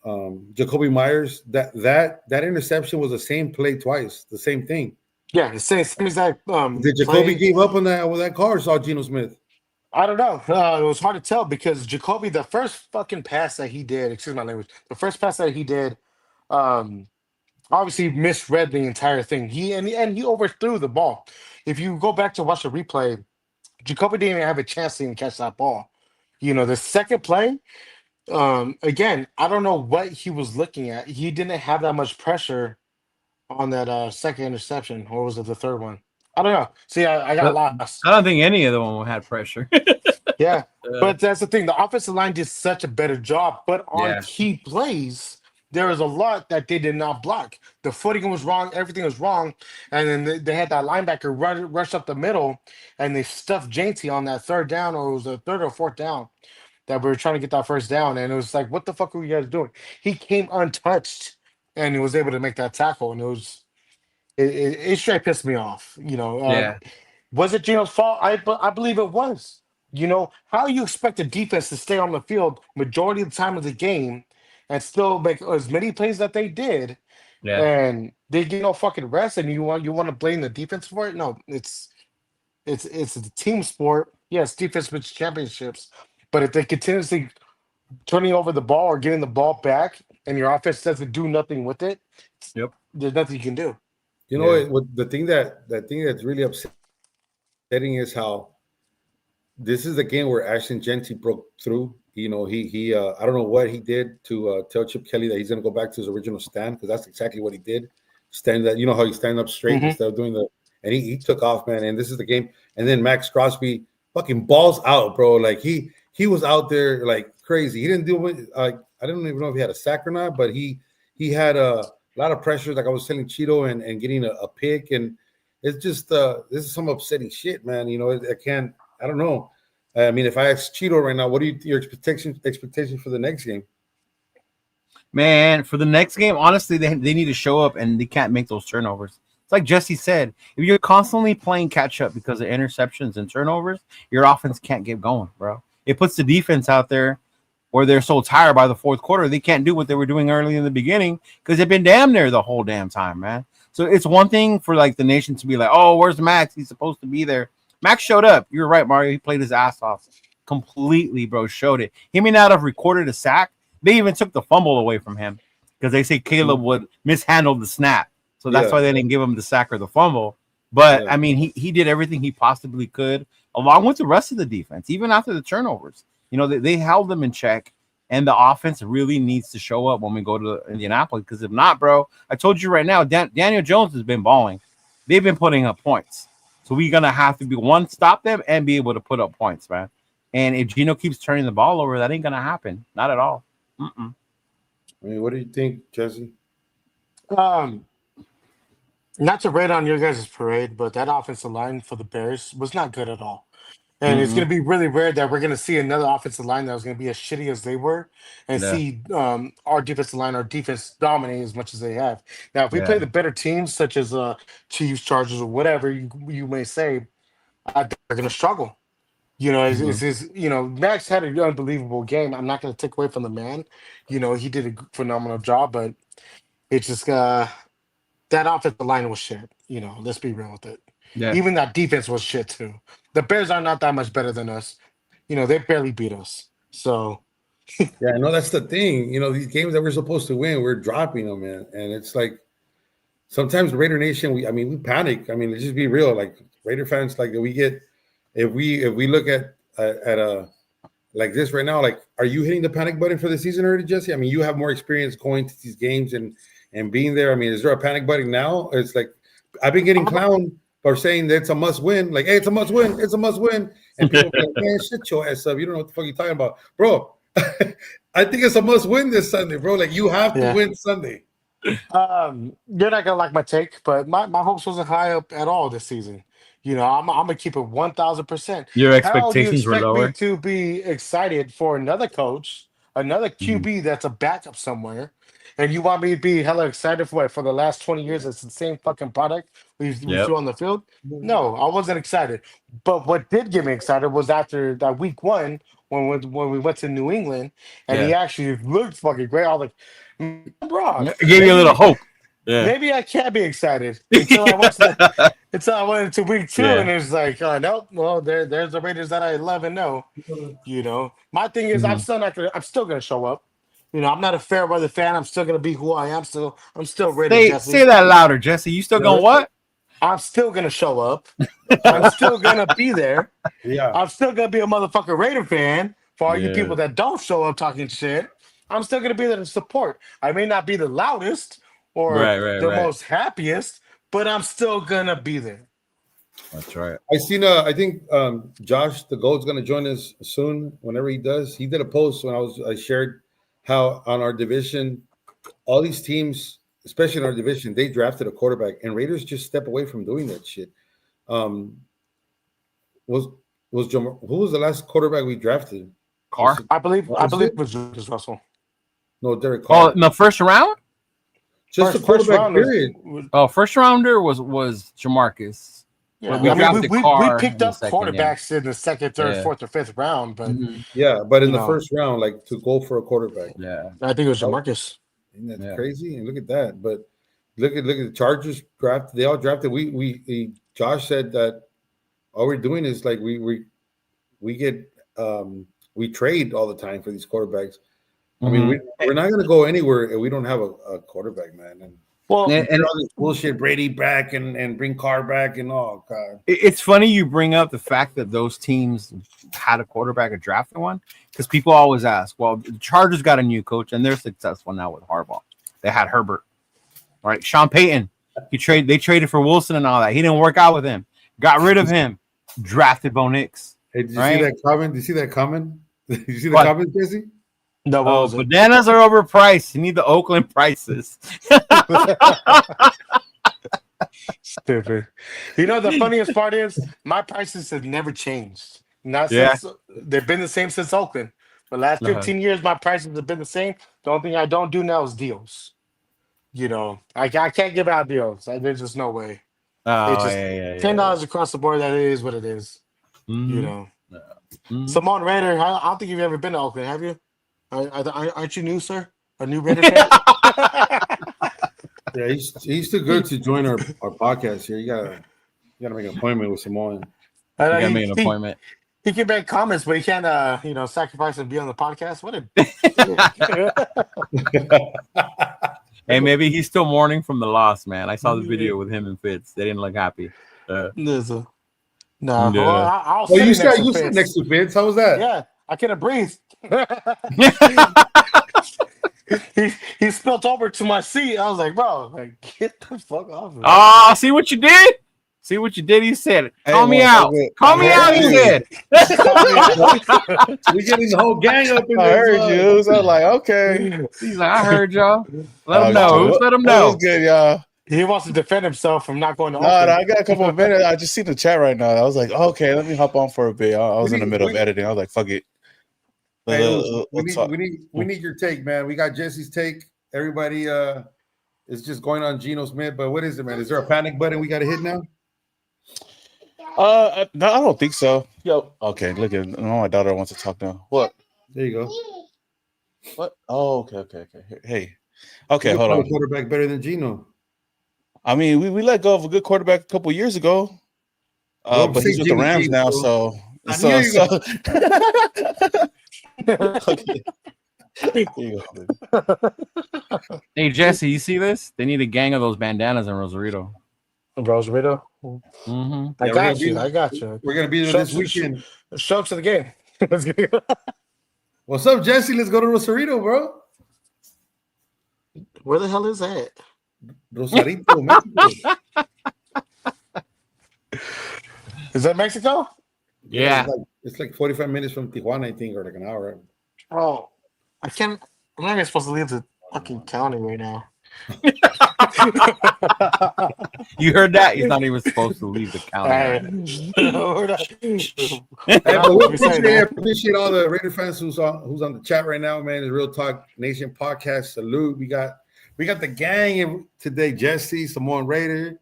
Jacoby Myers. That interception was the same play twice, the same thing. Yeah, the same exact. Did Jacoby give up on that car or saw Geno Smith? I don't know. It was hard to tell because Jacoby, the first fucking pass that he did, excuse my language, the first pass that he did, obviously misread the entire thing. He overthrew the ball. If you go back to watch the replay, Jacoby didn't even have a chance to even catch that ball. The second play, again, I don't know what he was looking at. He didn't have that much pressure on that second interception, or was it the third one? I don't know. See, I got lost. I don't think any of them had pressure. Yeah, but that's the thing. The offensive line did such a better job, but on key plays, there was a lot that they did not block. The footing was wrong. Everything was wrong. And then they had that linebacker rush up the middle, and they stuffed Jeanty on that third down, or it was a third or fourth down that we were trying to get that first down. And it was like, what the fuck are you guys doing? He came untouched, and he was able to make that tackle. And it straight pissed me off. Was it Geno's fault? I believe it was. How you expect a defense to stay on the field majority of the time of the game and still make as many plays that they did, and they get no fucking rest, and you want to blame the defense for it? No, it's a team sport. Yes, defense wins championships, but if they continuously turning over the ball or getting the ball back, and your offense doesn't do nothing with it, there's nothing you can do. The thing that's really upsetting is how this is the game where Ashton Jeanty broke through. He I don't know what he did to tell Chip Kelly that he's going to go back to his original stand, because that's exactly what he did. Stand that, how you stand up straight instead of doing and he took off, man. And this is the game. And then Max Crosby fucking balls out, bro. Like he was out there like crazy. He didn't do it. I don't even know if he had a sack or not, but he had a lot of pressure. Like I was telling Cheeto and getting a pick, and it's just this is some upsetting shit, man. I don't know. I mean, if I ask Cheeto right now, what are your expectations for the next game? Man, for the next game, honestly, they need to show up, and they can't make those turnovers. It's like Jesse said, if you're constantly playing catch up because of interceptions and turnovers, your offense can't get going, bro. It puts the defense out there where they're so tired by the fourth quarter, they can't do what they were doing early in the beginning because they've been damn near the whole damn time, man. So it's one thing for like the nation to be like, oh, where's Max? He's supposed to be there. Max showed up. You're right, Mario. He played his ass off completely, bro. Showed it. He may not have recorded a sack. They even took the fumble away from him because they say Caleb would mishandle the snap. So that's why they didn't give him the sack or the fumble. But I mean, he did everything he possibly could, along with the rest of the defense, even after the turnovers. You know, they held them in check, and the offense really needs to show up when we go to Indianapolis. Because if not, bro, I told you right now, Daniel Jones has been balling. They've been putting up points. So we're gonna have to be one, stop them and be able to put up points, man. And if Geno keeps turning the ball over, that ain't gonna happen. Not at all. I mean, what do you think, Jesse? Not to raid on your guys' parade, but that offensive line for the Bears was not good at all. And it's going to be really rare that we're going to see another offensive line that was going to be as shitty as they were and see our defensive line, our defense dominate as much as they have. Now, if we play the better teams, such as Chiefs, Chargers, or whatever you may say, they're going to struggle. You know, Max had an unbelievable game. I'm not going to take away from the man. You know, he did a phenomenal job, but it's just that offensive line was shit. You know, let's be real with it. Yeah. Even that defense was shit too. The Bears are not that much better than us. You know, they barely beat us. So yeah, I know that's the thing. You know, these games that we're supposed to win, we're dropping them, man. And it's like sometimes Raider Nation, we panic. I mean, let's just be real. Like Raider fans, like we get if we look at a like this right now, like are you hitting the panic button for the season already, Jesse? I mean, you have more experience going to these games and being there. I mean, is there a panic button now? It's like I've been getting clowned for saying that it's a must win. Like, hey, it's a must win. It's a must win. And people are like, man, shut your ass up. You don't know what the fuck you're talking about. Bro, I think it's a must win this Sunday, bro. Like, you have to win Sunday. You're not going to like my take, but my hopes wasn't high up at all this season. You know, I'm going to keep it 1,000%. Your expectations were lower? Me to be excited for another coach, another QB that's a backup somewhere, and you want me to be hella excited for the last 20 years? It's the same fucking product we threw on the field? No, I wasn't excited. But what did get me excited was after that week one when we went to New England and he actually looked fucking great. I was like, bro, it gave you a little hope. Yeah. Maybe I can't be excited until I went into week two and it's like, nope. Well, there's the Raiders that I love and know. You know, my thing is I'm still gonna show up. You know, I'm not a fair weather fan. I'm still gonna be who I am. I'm still ready. Say that louder, Jesse. You still gonna what? I'm still gonna show up. I'm still gonna be there. Yeah. I'm still gonna be a motherfucking Raider fan for all you people that don't show up talking shit. I'm still gonna be there to support. I may not be the loudest or the most happiest, but I'm still gonna be there. That's right. I think Josh the Goat's gonna join us soon. Whenever he does, he did a post when I shared how on our division, all these teams, especially in our division, they drafted a quarterback, and Raiders just step away from doing that shit. Who was the last quarterback we drafted? Carr, I believe it was Julius Russell. No, Derek Carr. Oh, in the first round? Just the quarterback period. First rounder was Jamarcus. Yeah, we picked up quarterbacks in the second, third, fourth, or fifth round, but but in the first round, like to go for a quarterback. Yeah, I think it was Jamarcus. Isn't that crazy? And look at that. But look at the Chargers draft. They all drafted. Josh said that all we're doing is like we get we trade all the time for these quarterbacks. I mean, we're not going to go anywhere if we don't have a quarterback, man. And all this bullshit, Brady back and bring Carr back and all. God. It's funny you bring up the fact that those teams had a quarterback, a drafted one, because people always ask, well, the Chargers got a new coach and they're successful now with Harbaugh. They had Herbert, right? Sean Payton, they traded for Wilson and all that. He didn't work out with him. Got rid of him. Drafted Bo Nix. Hey, did you see that comment? Did you see that comment? Did you see the comment, Jesse? No, bananas are overpriced. You need the Oakland prices. Stupid. You know, the funniest part is my prices have never changed. Since they've been the same since Oakland. The last 15 years, my prices have been the same. The only thing I don't do now is deals. You know, I can't give out deals. There's just no way. $10 across the board. That is what it is. You know. Simone Raider, I don't think you've ever been to Oakland, have you? Aren't you new, sir? A new Raider fan? Yeah, he's too good to join our podcast here. You gotta make an appointment with Samoan. I You know gotta make an appointment. he can make comments, but he can't, sacrifice and be on the podcast. What a Hey, maybe he's still mourning from the loss, man. I saw the video with him and Fitz. They didn't look happy. no. Well, Yeah. I was Oh, you sitting sat next to sit Fitz. next to Vince. How was that? Yeah, I couldn't breathe. he spilled over to my seat. I was like, bro, like, get the fuck off of me. Oh, see what you did? See what you did? He said, "Call me out. Call me out." He said, We getting the whole gang up in I there. heard you. I was like, okay. "He's like, I heard y'all. Let him know. Let him That know." was good, y'all. He wants to defend himself from not going to No, Oakland. I got a couple of minutes. I just seen the chat right now. I was like, okay, let me hop on for a bit. I was in the middle of editing. I was like, fuck it. We need your take, man. We got Jesse's take. Everybody is just going on Geno Smith, but what is it, man? Is there a panic button we got to hit now? No, I don't think so. Yo, okay, look at my daughter wants to talk now. What? There you go. What? Oh, okay. Hey, okay, hold on. Quarterback better than Geno. I mean, we let go of a good quarterback a couple years ago, but he's with the Rams now, so. Hey, Jesse, you see this? They need a gang of those bandanas in Rosarito. Rosarito. Mm-hmm. I got you. We're gonna be there this weekend. Show up to the game. What's up, Jesse? Let's go to Rosarito, bro. Where the hell is that? Rosarito, Mexico. Is that Mexico? Yeah. It's like 45 minutes from Tijuana, I think, or like an hour. Oh, I'm not even supposed to leave the fucking county right now. You heard that? He's not even supposed to leave the county. I appreciate all the Raider fans who's on the chat right now, man. The Real Talk Nation podcast. Salute. We got the gang today. Jesse, Samoan Raider,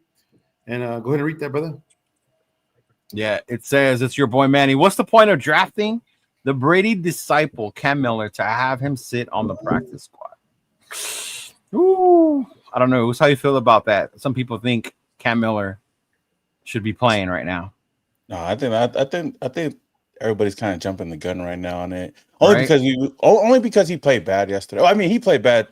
and go ahead and read that, brother. Yeah, it says it's your boy Manny. What's the point of drafting the Brady disciple Cam Miller to have him sit on the practice squad? Ooh, I don't know. How you feel about that? Some people think Cam Miller should be playing right now. No, I think everybody's kind of jumping the gun right now on it. Only because he played bad yesterday. I mean, he played bad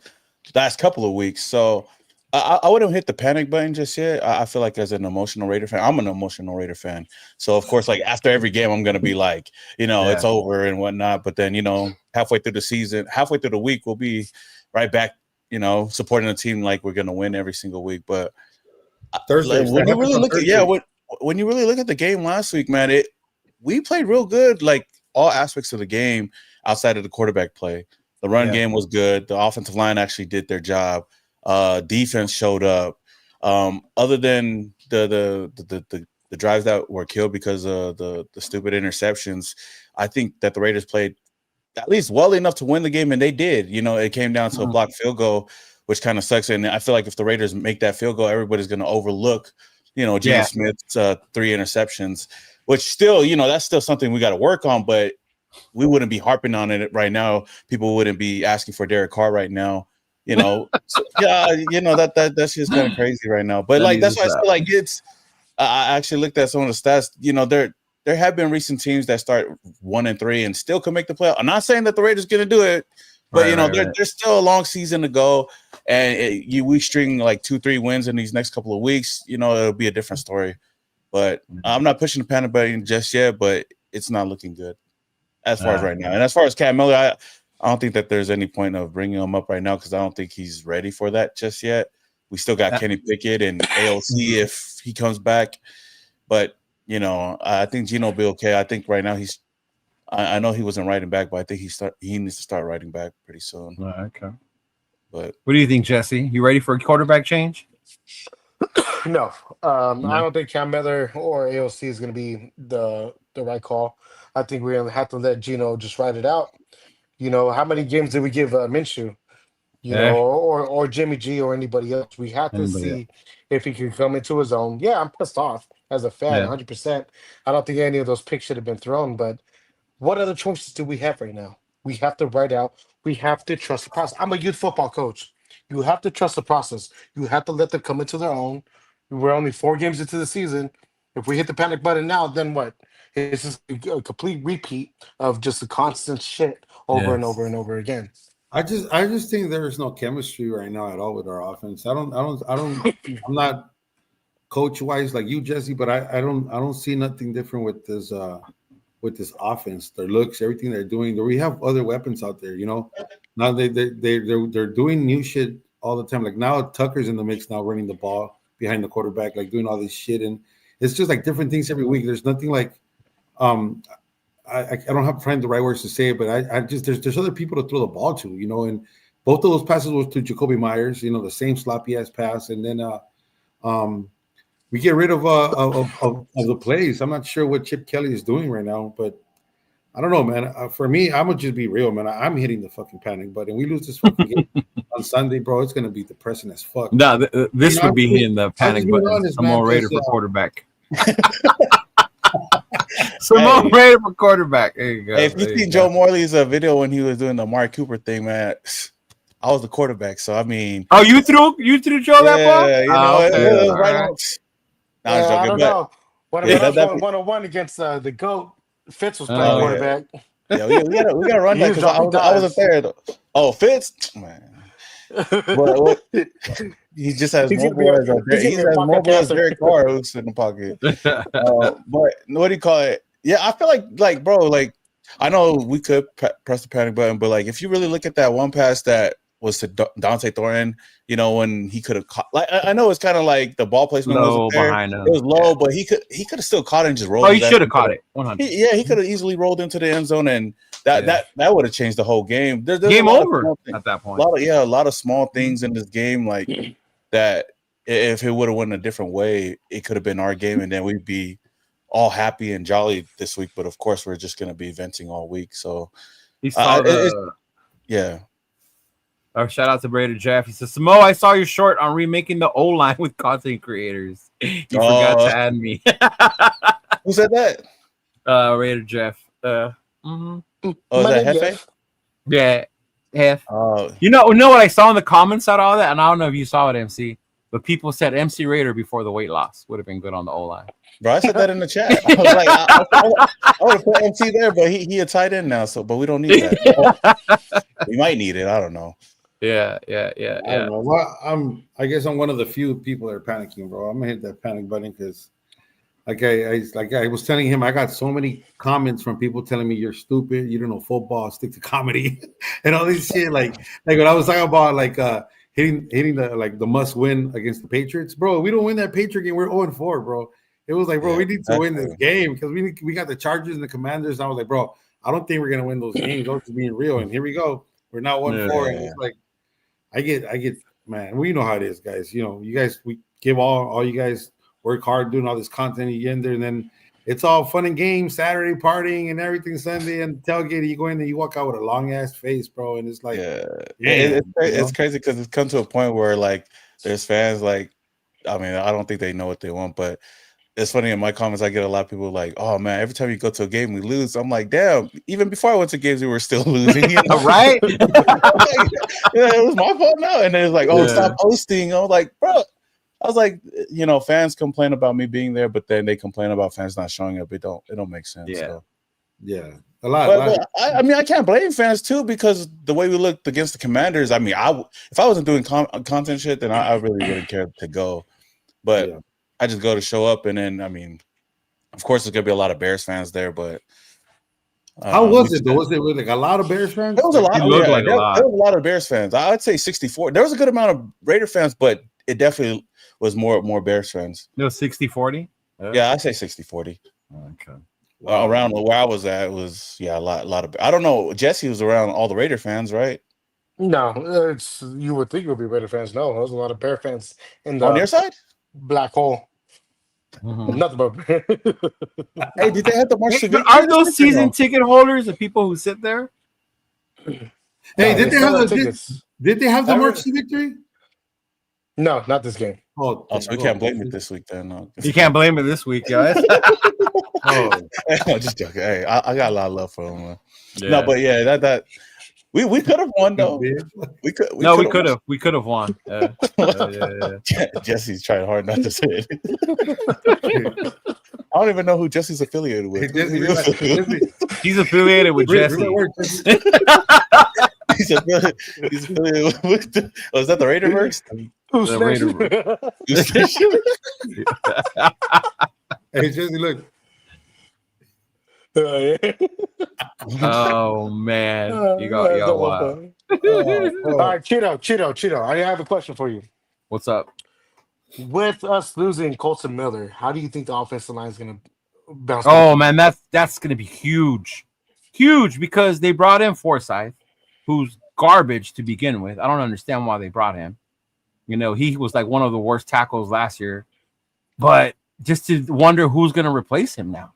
the last couple of weeks, so I wouldn't hit the panic button just yet. I feel like as an emotional Raider fan, I'm an emotional Raider fan. So, of course, like after every game, I'm going to be like, it's over and whatnot. But then, halfway through the season, halfway through the week, we'll be right back, supporting the team like we're going to win every single week. But Thursday, when you really look at the game last week, man, we played real good, like all aspects of the game outside of the quarterback play. The run game was good. The offensive line actually did their job. Defense showed up. Other than the drives that were killed because of the stupid interceptions, I think that the Raiders played at least well enough to win the game, and they did. It came down to a blocked field goal, which kind of sucks. And I feel like if the Raiders make that field goal, everybody's going to overlook, Geno Smith's 3 interceptions, which still, that's still something we got to work on. But we wouldn't be harping on it right now. People wouldn't be asking for Derek Carr right now. That's just kind of crazy right now. But that's why I feel like I actually looked at some of the stats. There have been recent teams that start 1-3 and still can make the playoff. I'm not saying that the Raiders going to do it, but there's still a long season to go, and we string like 2-3 wins in these next couple of weeks. It'll be a different story. But I'm not pushing the panic button just yet, but it's not looking good as far as right now. And as far as Cam Miller, I don't think that there's any point of bringing him up right now because I don't think he's ready for that just yet. We still got Kenny Pickett and AOC if he comes back. But, I think Geno will be okay. I think right now I know he wasn't riding back, but I think he needs to start riding back pretty soon. Okay. But what do you think, Jesse? You ready for a quarterback change? No. I don't think Cam Miller or AOC is going to be the right call. I think we're going to have to let Geno just ride it out. How many games did we give Minshew? Or Jimmy G or anybody else? We have to see if he can come into his own. Yeah, I'm pissed off as a fan, 100%. I don't think any of those picks should have been thrown, but what other choices do we have right now? We have to write out. We have to trust the process. I'm a youth football coach. You have to trust the process. You have to let them come into their own. We're only 4 games into the season. If we hit the panic button now, then what? It's just a complete repeat of just the constant shit over and over and over again. I just think there is no chemistry right now at all with our offense. I'm not coach wise like you, Jesse, but I don't see nothing different with this offense. Their looks, everything they're doing. We have other weapons out there, you know. Now they're doing new shit all the time. Like now Tucker's in the mix now, running the ball behind the quarterback, like doing all this shit, and it's just like different things every week. There's nothing like I don't have to find the right words to say it, but I just there's other people to throw the ball to, you know, and both of those passes was to Jacoby Myers, you know, the same sloppy ass pass, and then we get rid of the plays. I'm not sure what Chip Kelly is doing right now, but I don't know, man. For me, I'm gonna just be real, man. I'm hitting the fucking panic button. We lose this fucking game on Sunday, bro. It's gonna be depressing as fuck. No, this would be hitting the panic button. Samoa Raider for quarterback. Samoa Raider for quarterback. There you go. Hey, if you see Joe Morley's video when he was doing the Mark Cooper thing, man, I was the quarterback. So I mean, oh, you threw Joe that ball? Yeah, you know, it was right on. I don't know. What about going 1-on-1 against the GOAT? Fitz was playing quarterback. Yeah, we gotta run that because I wasn't there. Though. Oh, Fitz, man. What? He just has more boys out there. He has more boys Derek Carr who's in the pocket. But what do you call it? Yeah, I feel like bro, like I know we could press the panic button, but like if you really look at that one pass that was to Dante Thornton, you know, when he could have caught, like I know it's kind of like the ball placement wasn't there. Behind him. It was low, but he could have still caught it and just rolled. Oh, he should have caught it. 100. He could have easily rolled into the end zone, and that would have changed the whole game. There's game over at that point. A lot of small things in this game, like that. If it would have went a different way, it could have been our game, and then we'd be all happy and jolly this week. But of course, we're just gonna be venting all week. So, yeah. Shout out to Brady Jeff. He says, Samoa, I saw your short on remaking the O-line with content creators. You forgot to add me. Who said that? Raider Jeff. Oh, is that Hefe? Yeah, Hef. You know what I saw in the comments out of all that? And I don't know if you saw it, MC, but people said MC Raider before the weight loss would have been good on the O-line. Bro, I said that in the chat. I was like, I would have put MC there, but he a tight end now, but we don't need that. We might need it. I don't know. Yeah. I don't know. Well, I guess I'm one of the few people that are panicking, bro. I'm gonna hit that panic button because, like I was telling him, I got so many comments from people telling me you're stupid, you don't know football, stick to comedy, and all this shit. Like when I was talking about hitting the must win against the Patriots, bro. We don't win that Patriot game, we're 0-4, bro. It was like, bro, we need to win this game because we got the Chargers and the Commanders. And I was like, bro, I don't think we're gonna win those games. Those are being real, and here we go. We're now 1-4, and it's like. I get, man. We know how it is, guys. You know, you guys, we give all you guys work hard doing all this content. You get in there, and then it's all fun and games. Saturday partying and everything. Sunday and tailgate. You go in there, you walk out with a long ass face, bro. And it's like, it's crazy because it's come to a point where like there's fans like, I mean, I don't think they know what they want, but. It's funny in my comments, I get a lot of people like, oh man, every time you go to a game, we lose. I'm like, damn, even before I went to games, we were still losing. You know? Right? Like, it was my fault now. And then it's like, oh, stop posting. I was like, bro, you know, fans complain about me being there, but then they complain about fans not showing up. It don't make sense. Yeah. So. Yeah. A lot. I mean, I can't blame fans too, because the way we looked against the Commanders, I mean, if I wasn't doing content shit, then I really wouldn't care to go. But I just go to show up, and then I mean, of course, there's gonna be a lot of Bears fans there. But how was it? Though? Was there like a lot of Bears fans? There was a lot. There was a lot of Bears fans. I'd say 64. There was a good amount of Raider fans, but it definitely was more Bears fans. No, 60-40. Yeah, I'd say 60-40. Okay. Around where I was at was a lot of. I don't know. Jesse was around all the Raider fans, right? No, you would think it would be Raider fans. No, there was a lot of Bear fans in the on your side. Black hole. Mm-hmm. Nothing but. Hey, did they have the March? Are those season ticket holders the people who sit there? Hey, did they have the March to victory? No, not this game. So we can't blame it this week then. No. You can't blame it this week, guys. I'm just joking. Hey, I got a lot of love for them. Man. Yeah. No, but yeah, that We could have won though. We could have won. Jesse's trying hard not to say it. I don't even know who Jesse's affiliated with. He's affiliated with Jesse. He's affiliated with. Is that the Raiderverse? The Raiderverse. Hey Jesse, look. Oh man, you got wild. All right, Cheeto. I have a question for you. What's up? With us losing Colton Miller, how do you think the offensive line is going to bounce? Oh man, that's going to be huge because they brought in Forsyth, who's garbage to begin with. I don't understand why they brought him. You know, he was like one of the worst tackles last year, but just to wonder who's going to replace him now.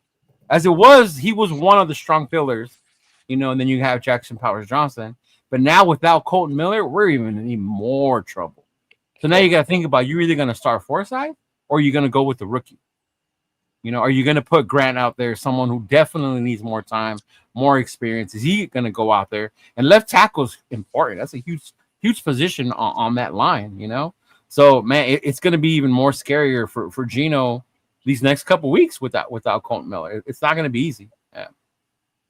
As it was, he was one of the strong pillars, you know, and then you have Jackson Powers-Johnson. But now without Colton Miller, we're even in more trouble. So now you got to think about, you're either going to start Forsyth or you're going to go with the rookie. You know, are you going to put Grant out there, someone who definitely needs more time, more experience? Is he going to go out there? And left tackle's important. That's a huge position on that line, you know? So, man, it's going to be even more scarier for Geno these next couple weeks without Colton Miller. It's not going to be easy. Yeah.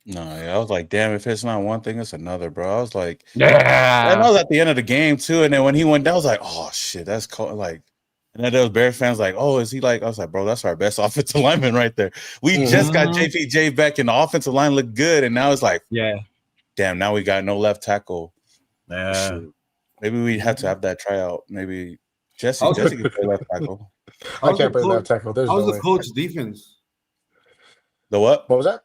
No, I was like, damn, if it's not one thing, it's another, bro. I was like, yeah. And I was at the end of the game too, and then when he went down, I was like, oh shit, that's cold. Like, and then there was Bears fans like, oh, is he like? I was like, bro, that's our best offensive lineman right there. We just got JPJ back, and the offensive line looked good, and now it's like, yeah, damn, now we got no left tackle. Yeah, shoot. Maybe we have to have that tryout. Maybe Jesse can play left tackle. I can't play left tackle. How's the Colts defense? The what? What was that?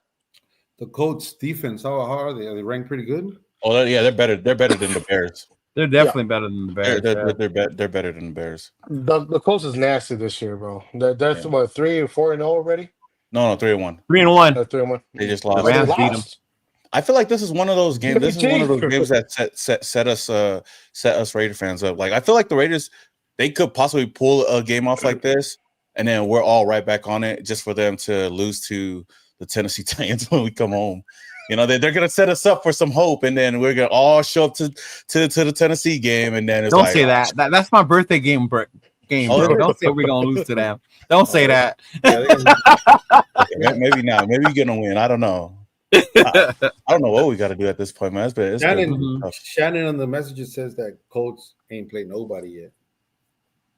The Colts defense. How are they? Are they ranked pretty good? Oh yeah, they're better. They're better than the Bears. They're definitely better than the Bears. They're better than the Bears. The Colts is nasty this year, bro. That's what 3-4-0 already. No, 3-1. 3-1. 3-1. They just lost. The Rams beat them. I feel like this is one of those games. This is one of those games that set us Raider fans up. Like I feel like the Raiders, they could possibly pull a game off like this, and then we're all right back on it just for them to lose to the Tennessee Titans when we come home. You know, they're going to set us up for some hope, and then we're going to all show up to the Tennessee game, and then it's don't say that. That's my birthday game. Don't say we're going to lose to them. Don't say that. Okay, maybe not. Maybe you're going to win. I don't know. I don't know what we got to do at this point, man. Shannon on the messages says that Colts ain't played nobody yet.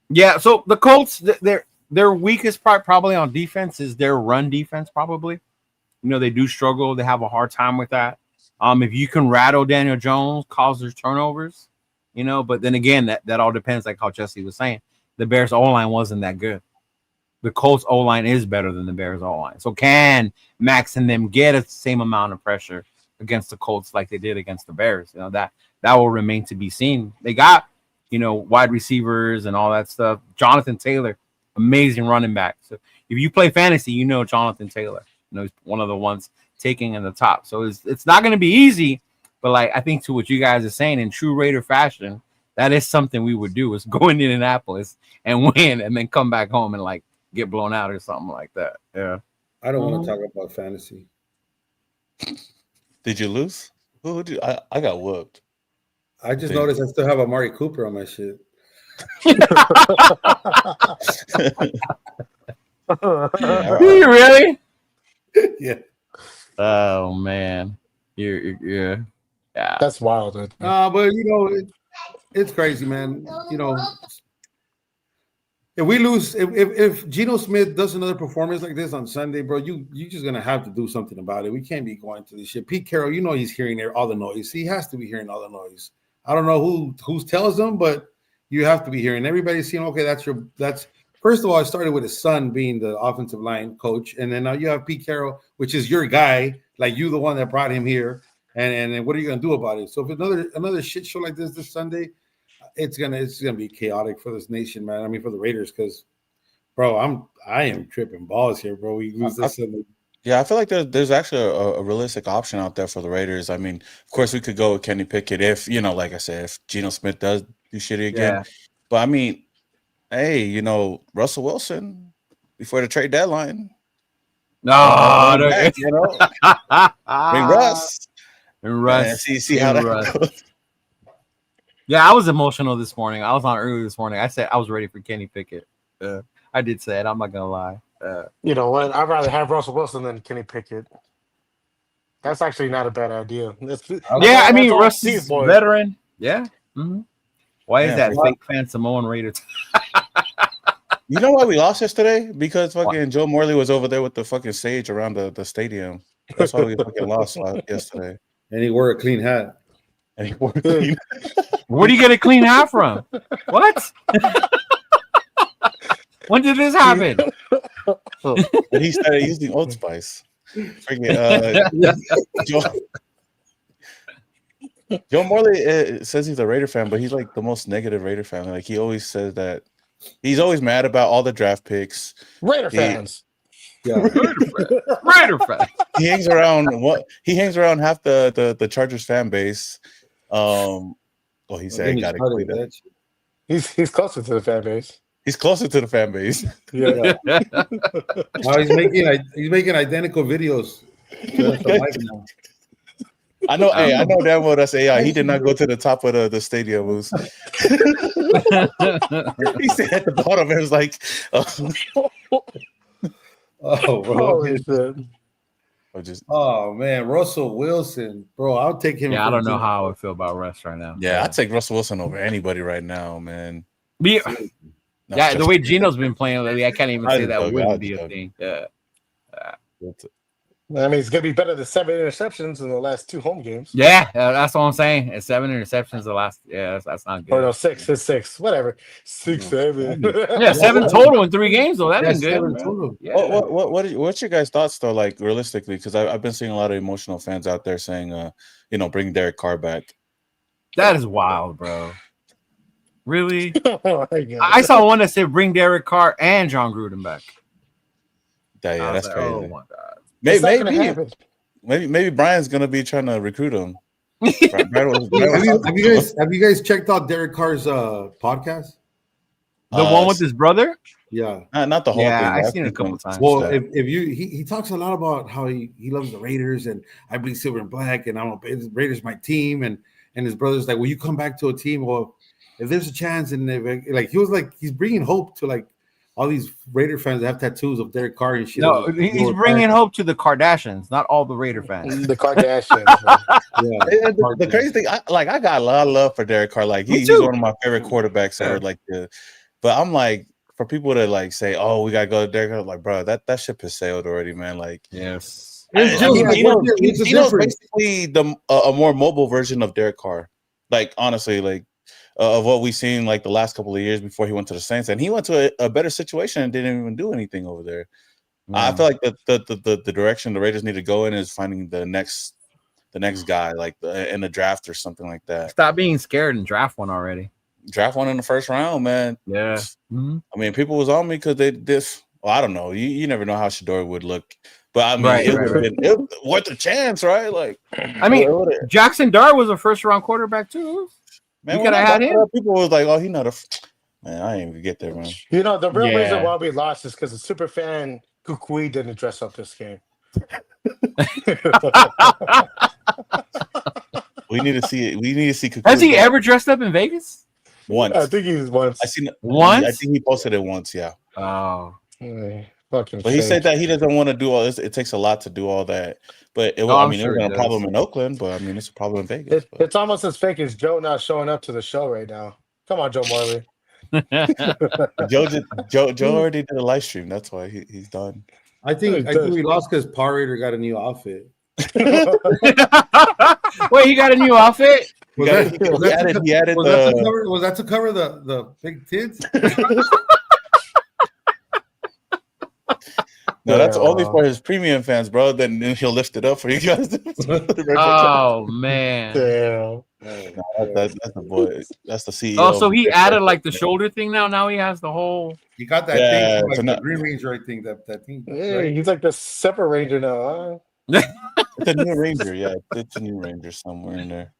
Yeah, so the Colts, their weakest part probably on defense is their run defense, probably. You know, they do struggle. They have a hard time with that. If you can rattle Daniel Jones, cause their turnovers, you know, but then again, that all depends, like how Jesse was saying. The Bears O-line wasn't that good. The Colts O-line is better than the Bears O-line. So can Max and them get the same amount of pressure against the Colts like they did against the Bears? You know, that will remain to be seen. They got, you know, wide receivers and all that stuff. Jonathan Taylor, amazing running back. So if you play fantasy, you know Jonathan Taylor. You know, he's one of the ones taking in the top. So it's not going to be easy, but like I think to what you guys are saying in true Raider fashion, that is something we would do is go in Indianapolis and win and then come back home and like get blown out or something like that. Yeah. I don't want to talk about fantasy. Did you lose? I got whooped. I just noticed I still have Amari Cooper on my shit. Do you really? Yeah. Oh man. Yeah. That's wild. But you know, it's crazy, man. You know, if we lose, if Geno Smith does another performance like this on Sunday, bro, you just gonna have to do something about it. We can't be going to this shit. Pete Carroll, you know he's hearing all the noise. He has to be hearing all the noise. I don't know who tells them, but you have to be hearing. Everybody's seeing, okay, that's first of all, I started with his son being the offensive line coach, and then now you have Pete Carroll, which is your guy, like you the one that brought him here. And then what are you gonna do about it? So if another shit show like this Sunday, it's gonna be chaotic for this nation, man. I mean for the Raiders, because bro, I am tripping balls here, bro. We lose this Sunday. Yeah, I feel like there's actually a realistic option out there for the Raiders. I mean, of course we could go with Kenny Pickett if, you know, like I said, if Geno Smith does do shitty again. Yeah. But I mean, hey, you know, Russell Wilson before the trade deadline. No, you know, bring Russ. And Russ. See how that goes. Yeah, I was emotional this morning. I was on early this morning. I said I was ready for Kenny Pickett. I did say it. I'm not gonna lie. You know what? I'd rather have Russell Wilson than Kenny Pickett. That's actually not a bad idea. I mean, Russ is veteran. Yeah. Mm-hmm. Why is that fake fan Samoan Raider? You know why we lost yesterday? Because fucking Joe Morley was over there with the fucking sage around the stadium. That's why we fucking lost yesterday. And he wore a clean hat. Where do you get a clean hat from? What? When did this happen? He started using Old Spice. Joe Morley says he's a Raider fan, but he's like the most negative Raider fan. Like he always says that he's always mad about all the draft picks. Raider fans. Yeah. Raider fan. He hangs around half the Chargers fan base. He said he got it. He's closer to the fan base. He's closer to the fan base. Yeah. Now he's making identical videos. I know damn well that's AI. He did not go to the top of the stadium. He said at the bottom, it was like, oh man, Russell Wilson, bro. I'll take him. Yeah, I don't know how I would feel about Russ right now. Yeah, I'd take Russell Wilson over anybody right now, man. The way Geno's been playing lately, I can't even say that wouldn't be a thing. Yeah. I mean, it's gonna be better than 7 interceptions in the last 2 home games. Yeah, that's what I'm saying. It's 7 interceptions the last. Yeah, that's not good. Or no, 6. It's 6. Whatever. 6, 7. Yeah, 7 total in 3 games. though. That ain't good. Yeah. What's your guys' thoughts though? Like realistically, because I've been seeing a lot of emotional fans out there saying, bring Derek Carr back. That is wild, bro. Really? I saw one that said bring Derek Carr and John Gruden back. Yeah, that's crazy. Oh my god. Maybe Brian's gonna be trying to recruit him. Have you guys checked out Derek Carr's podcast? The one with his brother? Yeah, not the whole thing. I've seen it a couple times. Well, if he talks a lot about how he loves the Raiders and I bleed silver and black and the Raiders my team and his brother's like, will you come back to a team? Well, if there's a chance and he's bringing hope to like all these Raider fans that have tattoos of Derek Carr and shit. No, he's bringing hope to the Kardashians, not all the Raider fans. The Kardashians. The crazy thing, I got a lot of love for Derek Carr. Like he's one of my favorite quarterbacks ever. But I'm like, for people to like say, "Oh, we gotta go to Derek Carr," like, bro, that ship has sailed already, man. Like, yes, Geno's basically a more mobile version of Derek Carr. Like, honestly, like. Of what we've seen like the last couple of years before he went to the Saints, and he went to a better situation and didn't even do anything over there. I feel like the direction the Raiders need to go in is finding the next guy, like in the draft or something like that. Stop being scared and draft one already. Draft one in the first round, man. Yeah. Mm-hmm. I mean, people was on me because they this. Well, I don't know. You never know how Shador would look, but I mean, it would have been worth a chance, right? Like, I mean, Jackson Dart was a first round quarterback too. Man, you could have had him. People was like, "Oh, he not a man." I ain't even get there, man. You know, the real reason why we lost is because the super fan Kukui didn't dress up this game. We need to see it. We need to see Kukui. Has he ever dressed up in Vegas? Once. I think he's once. I seen it once. I think he posted it once. Yeah. Oh. But he said that he doesn't want to do all this. It takes a lot to do all that. But it was a problem in Oakland, but I mean, it's a problem in Vegas. It's almost as fake as Joe not showing up to the show right now. Come on, Joe Morley. Joe already did a live stream. That's why he's done. I think we lost because Power Raider got a new outfit. Wait, he got a new outfit? Was that to cover the big tits? No, that's only for his premium fans, bro. Then he'll lift it up for you guys. Oh man, no, that's the boy. That's the CEO. Oh, so he added like the shoulder thing now. Now he has the whole. He got that thing, like the Green Ranger, I think that thing. Yeah, right? He's like the Separate Ranger now. Huh? It's a new Ranger. Yeah, it's a new Ranger somewhere in there.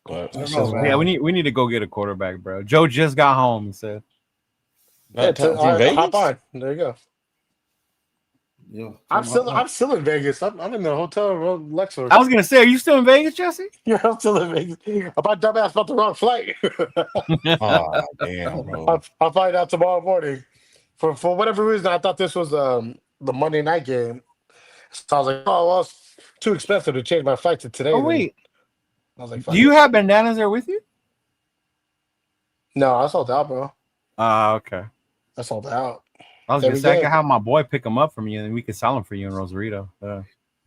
But we need to go get a quarterback, bro. Joe just got home and said, "Hop on." There you go. Yeah, I'm still in Vegas. I'm in the hotel room, Lexor. I was gonna say, are you still in Vegas, Jesse? Yeah, I'm still in Vegas. About dumbass about the wrong flight. Oh, damn, bro. I'll find out tomorrow morning. For whatever reason, I thought this was the Monday night game. So I was like, oh, well, it's too expensive to change my flight to today. Oh then. wait, I was like, do you have bandanas there with you? No, I sold out, bro. Okay. I sold out. I was gonna say I could have my boy pick them up from you, and we could sell them for you in Rosarito.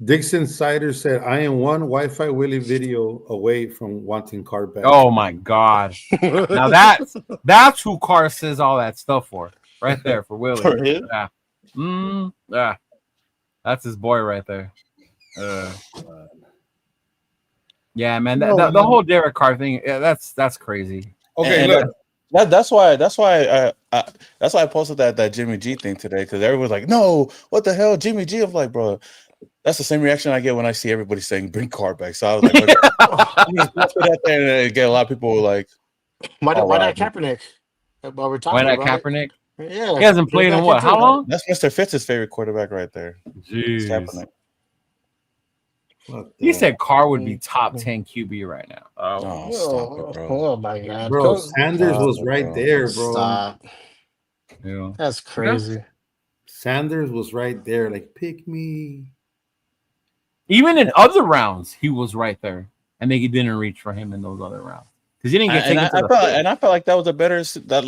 Dixon Sider said, "I am one Wi-Fi Willie video away from wanting car back." Oh my god! Now that's who Carr says all that stuff for, right there for Willie. For him? Yeah, that's his boy right there. Yeah, man, the whole Derek Carr thing, yeah, that's crazy. Okay, and look. That's why I posted that Jimmy G thing today, because everyone's like, no, what the hell, Jimmy G? I'm like, bro, that's the same reaction I get when I see everybody saying bring Carr back. So I was like, okay. I'm just put that there, and get a lot of people like, why not Kaepernick? Why not Kaepernick? Yeah, he hasn't played in what? How long? That's Mr. Fitz's favorite quarterback right there. Jeez. He said Carr would be top 10 QB right now. Stop it, bro. Oh my god, bro! Sanders was right there, bro. Stop. Yeah. That's crazy. Sanders was right there, like pick me. Even in other rounds, he was right there, and they didn't reach for him in those other rounds because he didn't get taken. I felt like that was a better that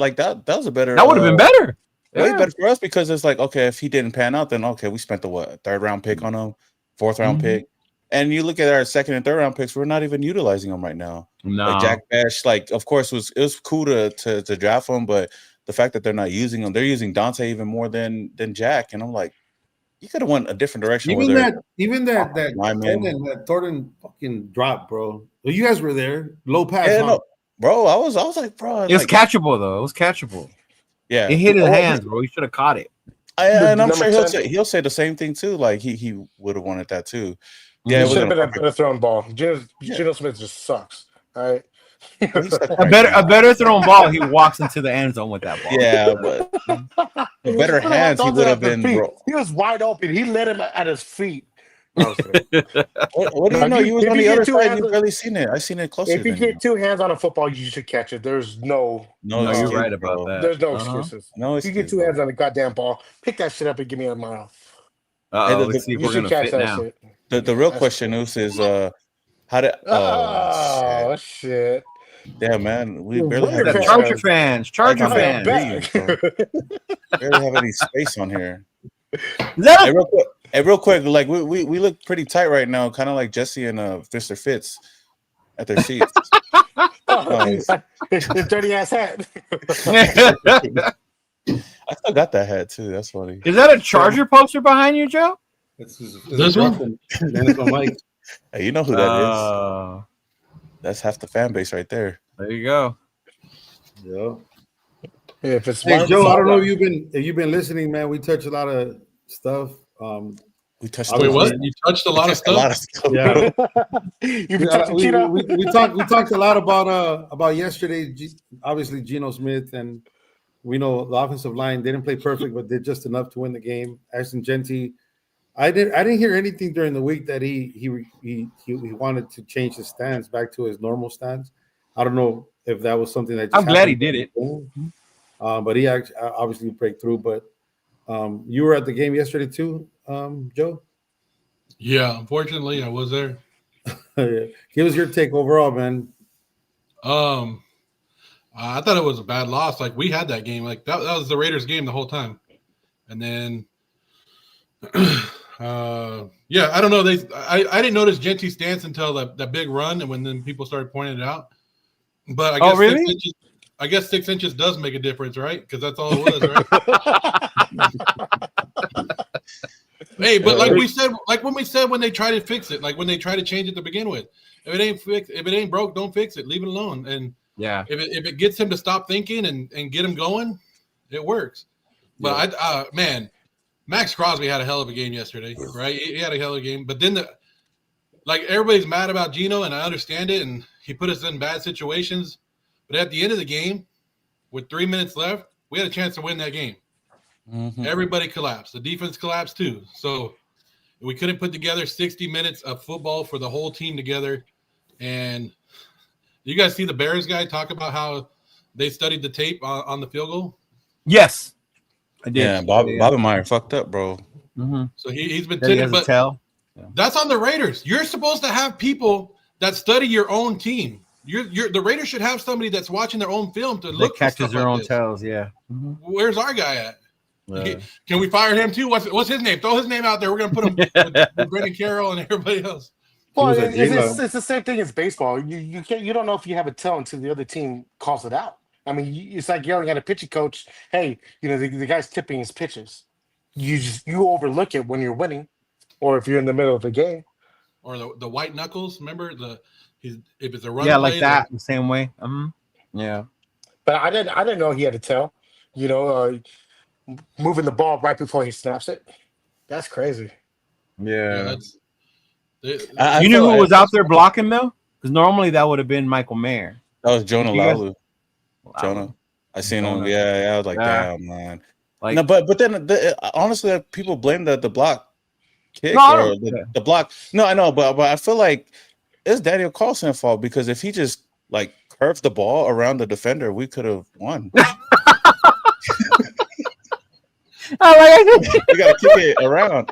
was a better. That would have been better. Way better for us, because it's like, okay, if he didn't pan out, then okay, we spent the third round pick on him, fourth round pick. And you look at our second and third round picks, we're not even utilizing them right now. No. Like Jack Bash, of course, it was cool to draft him, but the fact that they're not using him, they're using Dante even more than Jack. And I'm like, you could have went a different direction. Even that Thornton fucking drop, bro. Well, you guys were there. Low pass. Yeah, no, bro. I was like, bro. It was catchable though. It was catchable. Yeah. It hit his hands, bro. He should have caught it. And I'm sure he'll say the same thing too. Like he would have wanted that too. Yeah, it should have been a better thrown ball. Geno Smith just sucks. All right. a better thrown ball. He walks into the end zone with that ball. Yeah, but better hands he would have been. Bro. He was wide open. He let him at his feet. What do you know? You was on the other side. You barely seen it. I seen it closer. If you get two hands on a football, you should catch it. There's no. You're right about that. There's no excuses. No, if you get two hands on a goddamn ball, pick that shit up and give me a mile. Let's see if we're gonna fit now. Shit. The real question is how did shit. Yeah, man, we barely have any Charger fans. Barely have any space on here. Real quick, like we look pretty tight right now, kind of like Jesse and Mr. Fitz at their seats. His dirty ass hat. I still got that hat too. That's funny. Is that a Charger poster behind you, Joe? This one. Hey, you know who that is? That's half the fan base right there. There you go. Yeah. Hey, Joe, I don't know if you've been listening, man. We touch a lot of stuff. We touched. Wait, what? You touched a lot of stuff. Yeah. we talked a lot about yesterday. Obviously, Geno Smith, and we know the offensive line didn't play perfect, but did just enough to win the game. Ashton Jeanty. I didn't hear anything during the week that he wanted to change his stance back to his normal stance. I don't know if that was something that. I'm glad he did it. But he actually obviously break through. But you were at the game yesterday too, Joe. Yeah, unfortunately, I was there. Give us your take overall, man. I thought it was a bad loss. Like, we had that game. Like, that was the Raiders game the whole time. And then, yeah, I don't know. I didn't notice Jeanty's stance until that big run, and when then people started pointing it out. But I guess really? 6 inches. I guess 6 inches does make a difference, right? Because that's all it was, right? Hey, but like we said, like when we said when they try to fix it, like when they try to change it to begin with, if it ain't broke, don't fix it. Leave it alone. And yeah, if it gets him to stop thinking and get him going, it works. But man, Max Crosby had a hell of a game yesterday, right? He had a hell of a game. But then everybody's mad about Geno, and I understand it, and he put us in bad situations. But at the end of the game, with 3 minutes left, we had a chance to win that game. Everybody collapsed. The defense collapsed too. So we couldn't put together 60 minutes of football for the whole team together. And you guys see the Bears guy talk about how they studied the tape on the field goal? Yes, I did. Yeah, Bobby Meyer fucked up, bro. So he's been telling, but yeah. That's on the Raiders. You're supposed to have people that study your own team. The Raiders should have somebody that's watching their own film to look catches for stuff their like own this. Tails. Yeah. Where's our guy at? Can we fire him too? What's his name? Throw his name out there. We're gonna put him with Brendan Carroll and everybody else. Well, it's the same thing as baseball. You don't know if you have a tell until the other team calls it out. I mean, it's like yelling at a pitching coach. Hey, the guy's tipping his pitches. You overlook it when you're winning, or if you're in the middle of the game. Or the white knuckles. Remember if it's a run. Yeah, like that. The same way. Yeah. But I didn't know he had a tell. Moving the ball right before he snaps it. That's crazy. Yeah. I you knew who was out there blocking though? Because normally that would have been Michael Mayer. That was Jonah Laulu. Jonah. I seen him. Yeah, I was like, damn, man. Like, no, but then honestly, people blame the block kick or the block. No, I know, but I feel like it's Daniel Carlson's fault because if he just like curved the ball around the defender, we could have won. You gotta kick it around.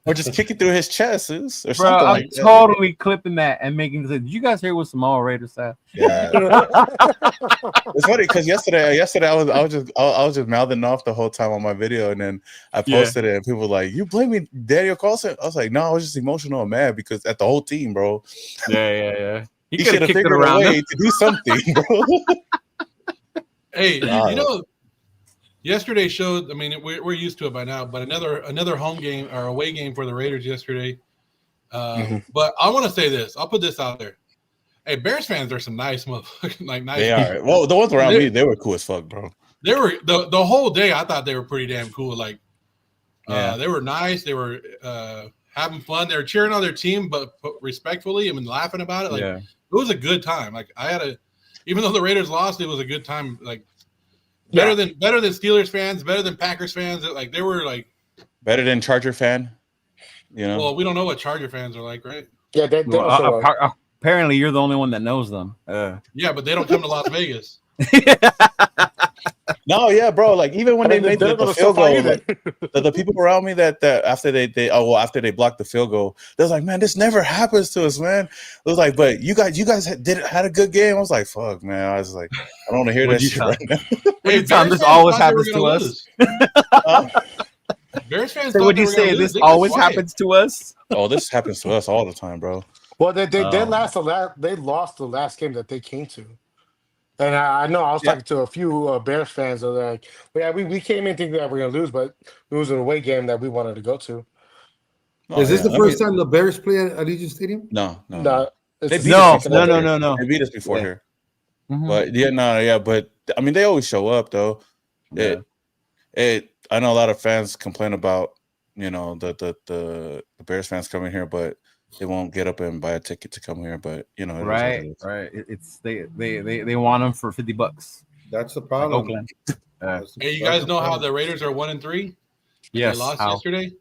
Or just kick it through his chest, or something like that. I'm totally clipping that and making. Did you guys hear what Samoa Raiders said? Yeah, it's funny because yesterday I was just mouthing off the whole time on my video, and then I posted it, and people were like, "You blaming Daniel Carlson?" I was like, "No, I was just emotional and mad because at the whole team, bro." Yeah. He should have figured a way to do something, bro. Hey, yesterday showed. I mean, we're used to it by now, but another home game or away game for the Raiders yesterday. But I want to say this. I'll put this out there. Hey, Bears fans are some nice motherfuckers. Like nice. They are. Well, the ones around me, they were cool as fuck, bro. They were the whole day. I thought they were pretty damn cool. Like, they were nice. They were having fun. They were cheering on their team, but respectfully and laughing about it. Like, it was a good time. Like, even though the Raiders lost, it was a good time. Like. Better than Steelers fans, better than Packers fans. Like they were like better than Charger fan. Well, we don't know what Charger fans are like, right? Yeah, apparently you're the only one that knows them. Yeah, but they don't come to Las Vegas. No, yeah, bro. Like even when they made the field goal, the people around me that after they blocked the field goal, they was like, "Man, this never happens to us, man." It was like, "But you guys had a good game." I was like, "Fuck, man." I was like, "I don't want to hear that shit right now." Hey, Tom, this always happens to us. Bears fans. So would you say this always happens to us? Oh, this happens to us all the time, bro. Well, they lost the last game that they came to. And I know I was talking to a few Bears fans that are like, we came in thinking that we're going to lose, but it was an away game that we wanted to go to. Is this the first time the Bears play at Allegiant Stadium? No. No. They beat us before here. Mm-hmm. But I mean, they always show up though. I know a lot of fans complain about, the Bears fans coming here, but they won't get up and buy a ticket to come here, but right. It's they want them for $50. That's the problem. Oakland. Hey, you guys know how the Raiders are 1-3? Yes. They lost yesterday.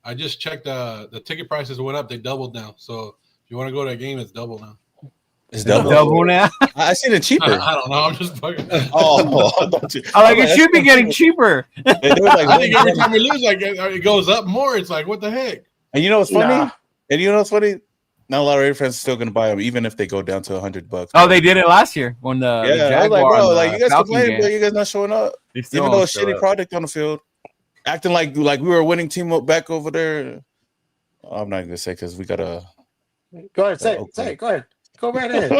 I just checked the ticket prices went up. They doubled now. So if you want to go to a game, it's double now. It's double now. I seen it cheaper. I don't know. I'm just fucking. It should be getting cheaper. I think every time we lose, it goes up more. It's like, what the heck? And you know what's funny? And you know what's funny? Not a lot of Raider fans are still going to buy them, even if they go down to $100. Oh, they did it last year when the I was like, bro, you guys complaining, but you guys not showing up, even though it's a shitty product on the field, acting like we were a winning team back over there. I'm not going to say because we got to go ahead. Say it. Go ahead. Go right ahead.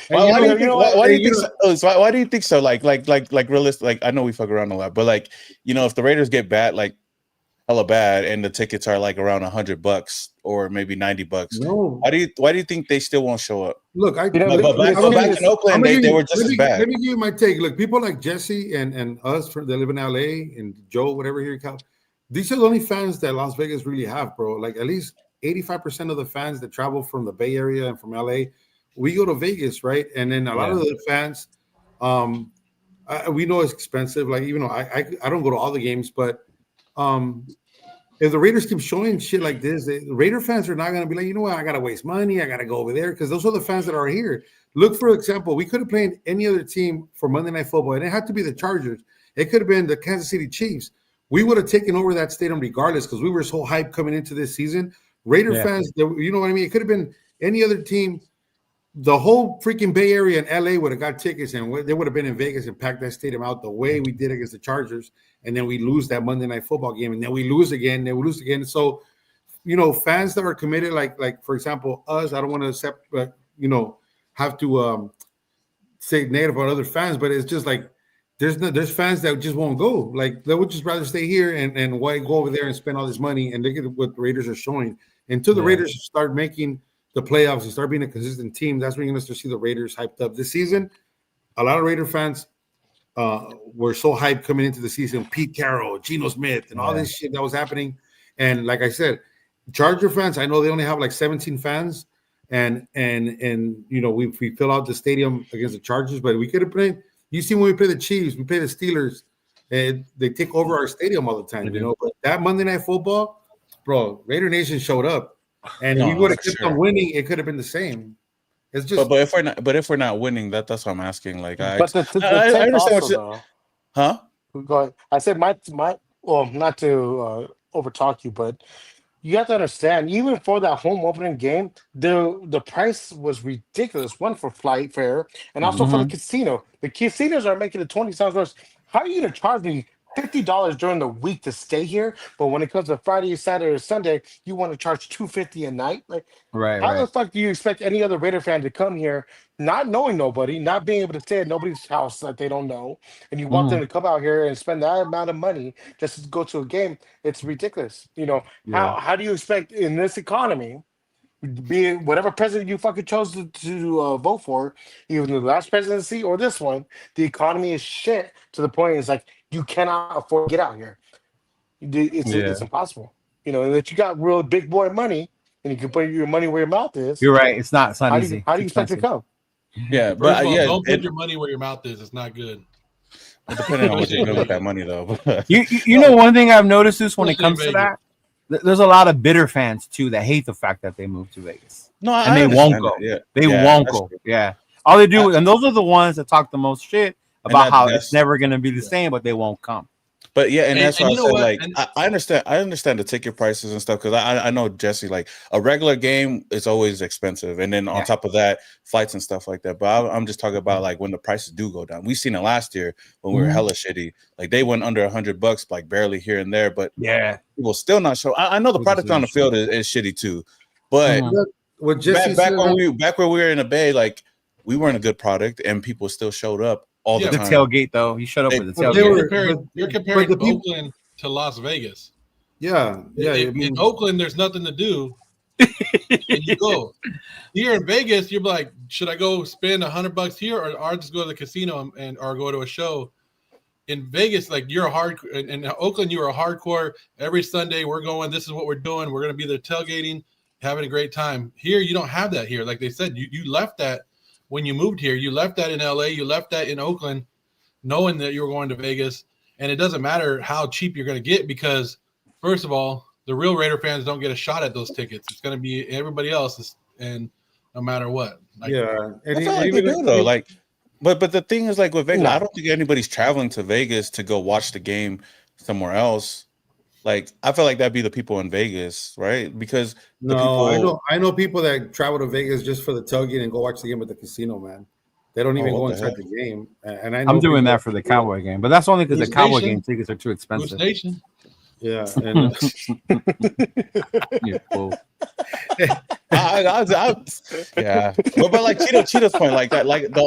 Why do you think so? Like realistic. Like I know we fuck around a lot, but if the Raiders get bad, like hella bad, and the tickets are like around $100 or maybe $90, no. Why do you think they still won't show up? Look, back in Oakland, they were just as bad. Let me give you my take. Look, people like Jesse and us that live in LA and Joe, whatever here in Cal, these are the only fans that Las Vegas really have, bro. Like at least 85% of the fans that travel from the Bay Area and from LA, we go to Vegas, right? And then a lot of the fans, we know it's expensive. Like, even though I don't go to all the games, but if the Raiders keep showing shit like this, the Raider fans are not going to be like, you know what, I got to waste money. I got to go over there, because those are the fans that are here. Look, for example, we could have played any other team for Monday Night Football. It didn't have to be the Chargers. It could have been the Kansas City Chiefs. We would have taken over that stadium regardless, because we were so hyped coming into this season. Raider fans, you know what I mean? It could have been any other team. The whole freaking Bay Area and LA would have got tickets, and they would have been in Vegas and packed that stadium out the way we did against the Chargers. And then we lose that Monday Night Football game, and then we lose again, then we lose again. So, fans that are committed, like for example, us, I don't want to, have to say negative about other fans, but it's just like there's fans that just won't go. Like, they would just rather stay here and why go over there and spend all this money and look at what the Raiders are showing. Until the Raiders start making the playoffs and start being a consistent team, that's when you're going to see the Raiders hyped up. This season, a lot of Raider fans were so hyped coming into the season. Pete Carroll, Geno Smith, and all this shit that was happening. And like I said, Charger fans, I know they only have like 17 fans, and we fill out the stadium against the Chargers, but we could have played. You see, when we play the Chiefs, we play the Steelers, and they take over our stadium all the time. But that Monday Night Football, bro, Raider Nation showed up, and we would have kept on winning. It could have been the same. It's just, but if we're not winning, that's what I'm asking. Like, I understand what huh? Go ahead. I said my not to overtalk you, but you have to understand, even for that home opening game, the price was ridiculous. One, for flight fare, and also for the casino. The casinos are making it $20. How are you going to charge me $50 during the week to stay here, but when it comes to Friday, Saturday, or Sunday, you want to charge $250 a night? Like, how the fuck do you expect any other Raider fan to come here, not knowing nobody, not being able to stay at nobody's house that they don't know, and you want them to come out here and spend that amount of money just to go to a game? It's ridiculous. How do you expect in this economy, be it whatever president you fucking chose to vote for, even the last presidency or this one, the economy is shit to the point it's like you cannot afford to get out here. It's impossible. That you got real big boy money and you can put your money where your mouth is. You're right. It's not easy. How do you expect to come? Yeah, but don't put your money where your mouth is. It's not good. Depending on what you're doing with that money, though. you know, one thing I've noticed is when it comes to that, there's a lot of bitter fans too that hate the fact that they moved to Vegas. And they won't go. They won't go. True. Yeah, all they do, and those are the ones that talk the most shit about how it's never going to be the same, but they won't come. But that's why I said, like, I understand the ticket prices and stuff, because I know, Jesse, like, a regular game is always expensive, and then on top of that, flights and stuff like that. But I'm just talking about, like, when the prices do go down. We've seen it last year when we were hella shitty. Like, they went under $100, like, barely here and there, but people still not show. I know the product on the field is shitty too, but back when we were in the Bay, like, we weren't a good product, and people still showed up all the time. The tailgate, though, you showed up with the tailgate. You're comparing Oakland to Las Vegas. In Oakland, there's nothing to do. And you go here in Vegas, you're like, should I go spend $100 here, or I'll just go to the casino or go to a show? In Vegas, like, you're a hardcore. In Oakland, you are a hardcore. Every Sunday, we're going. This is what we're doing. We're going to be there tailgating, having a great time. Here, you don't have that here. Like they said, you left that. When you moved here, you left that in LA, you left that in Oakland, knowing that you were going to Vegas. And it doesn't matter how cheap you're going to get, because, first of all, the real Raider fans don't get a shot at those tickets. It's going to be everybody else's, and no matter what. Like, and even though, like, but the thing is, like, with Vegas, I don't think anybody's traveling to Vegas to go watch the game somewhere else. Like, I feel like that'd be the people in Vegas, right? Because I know people that travel to Vegas just for the tailgate and go watch the game at the casino, man. They don't even go inside the game. And I'm doing that for the Cowboy game, but that's only because the Cowboy game tickets are too expensive. Yeah, and you fool. Yeah, but like Cheeto's point, like that, like the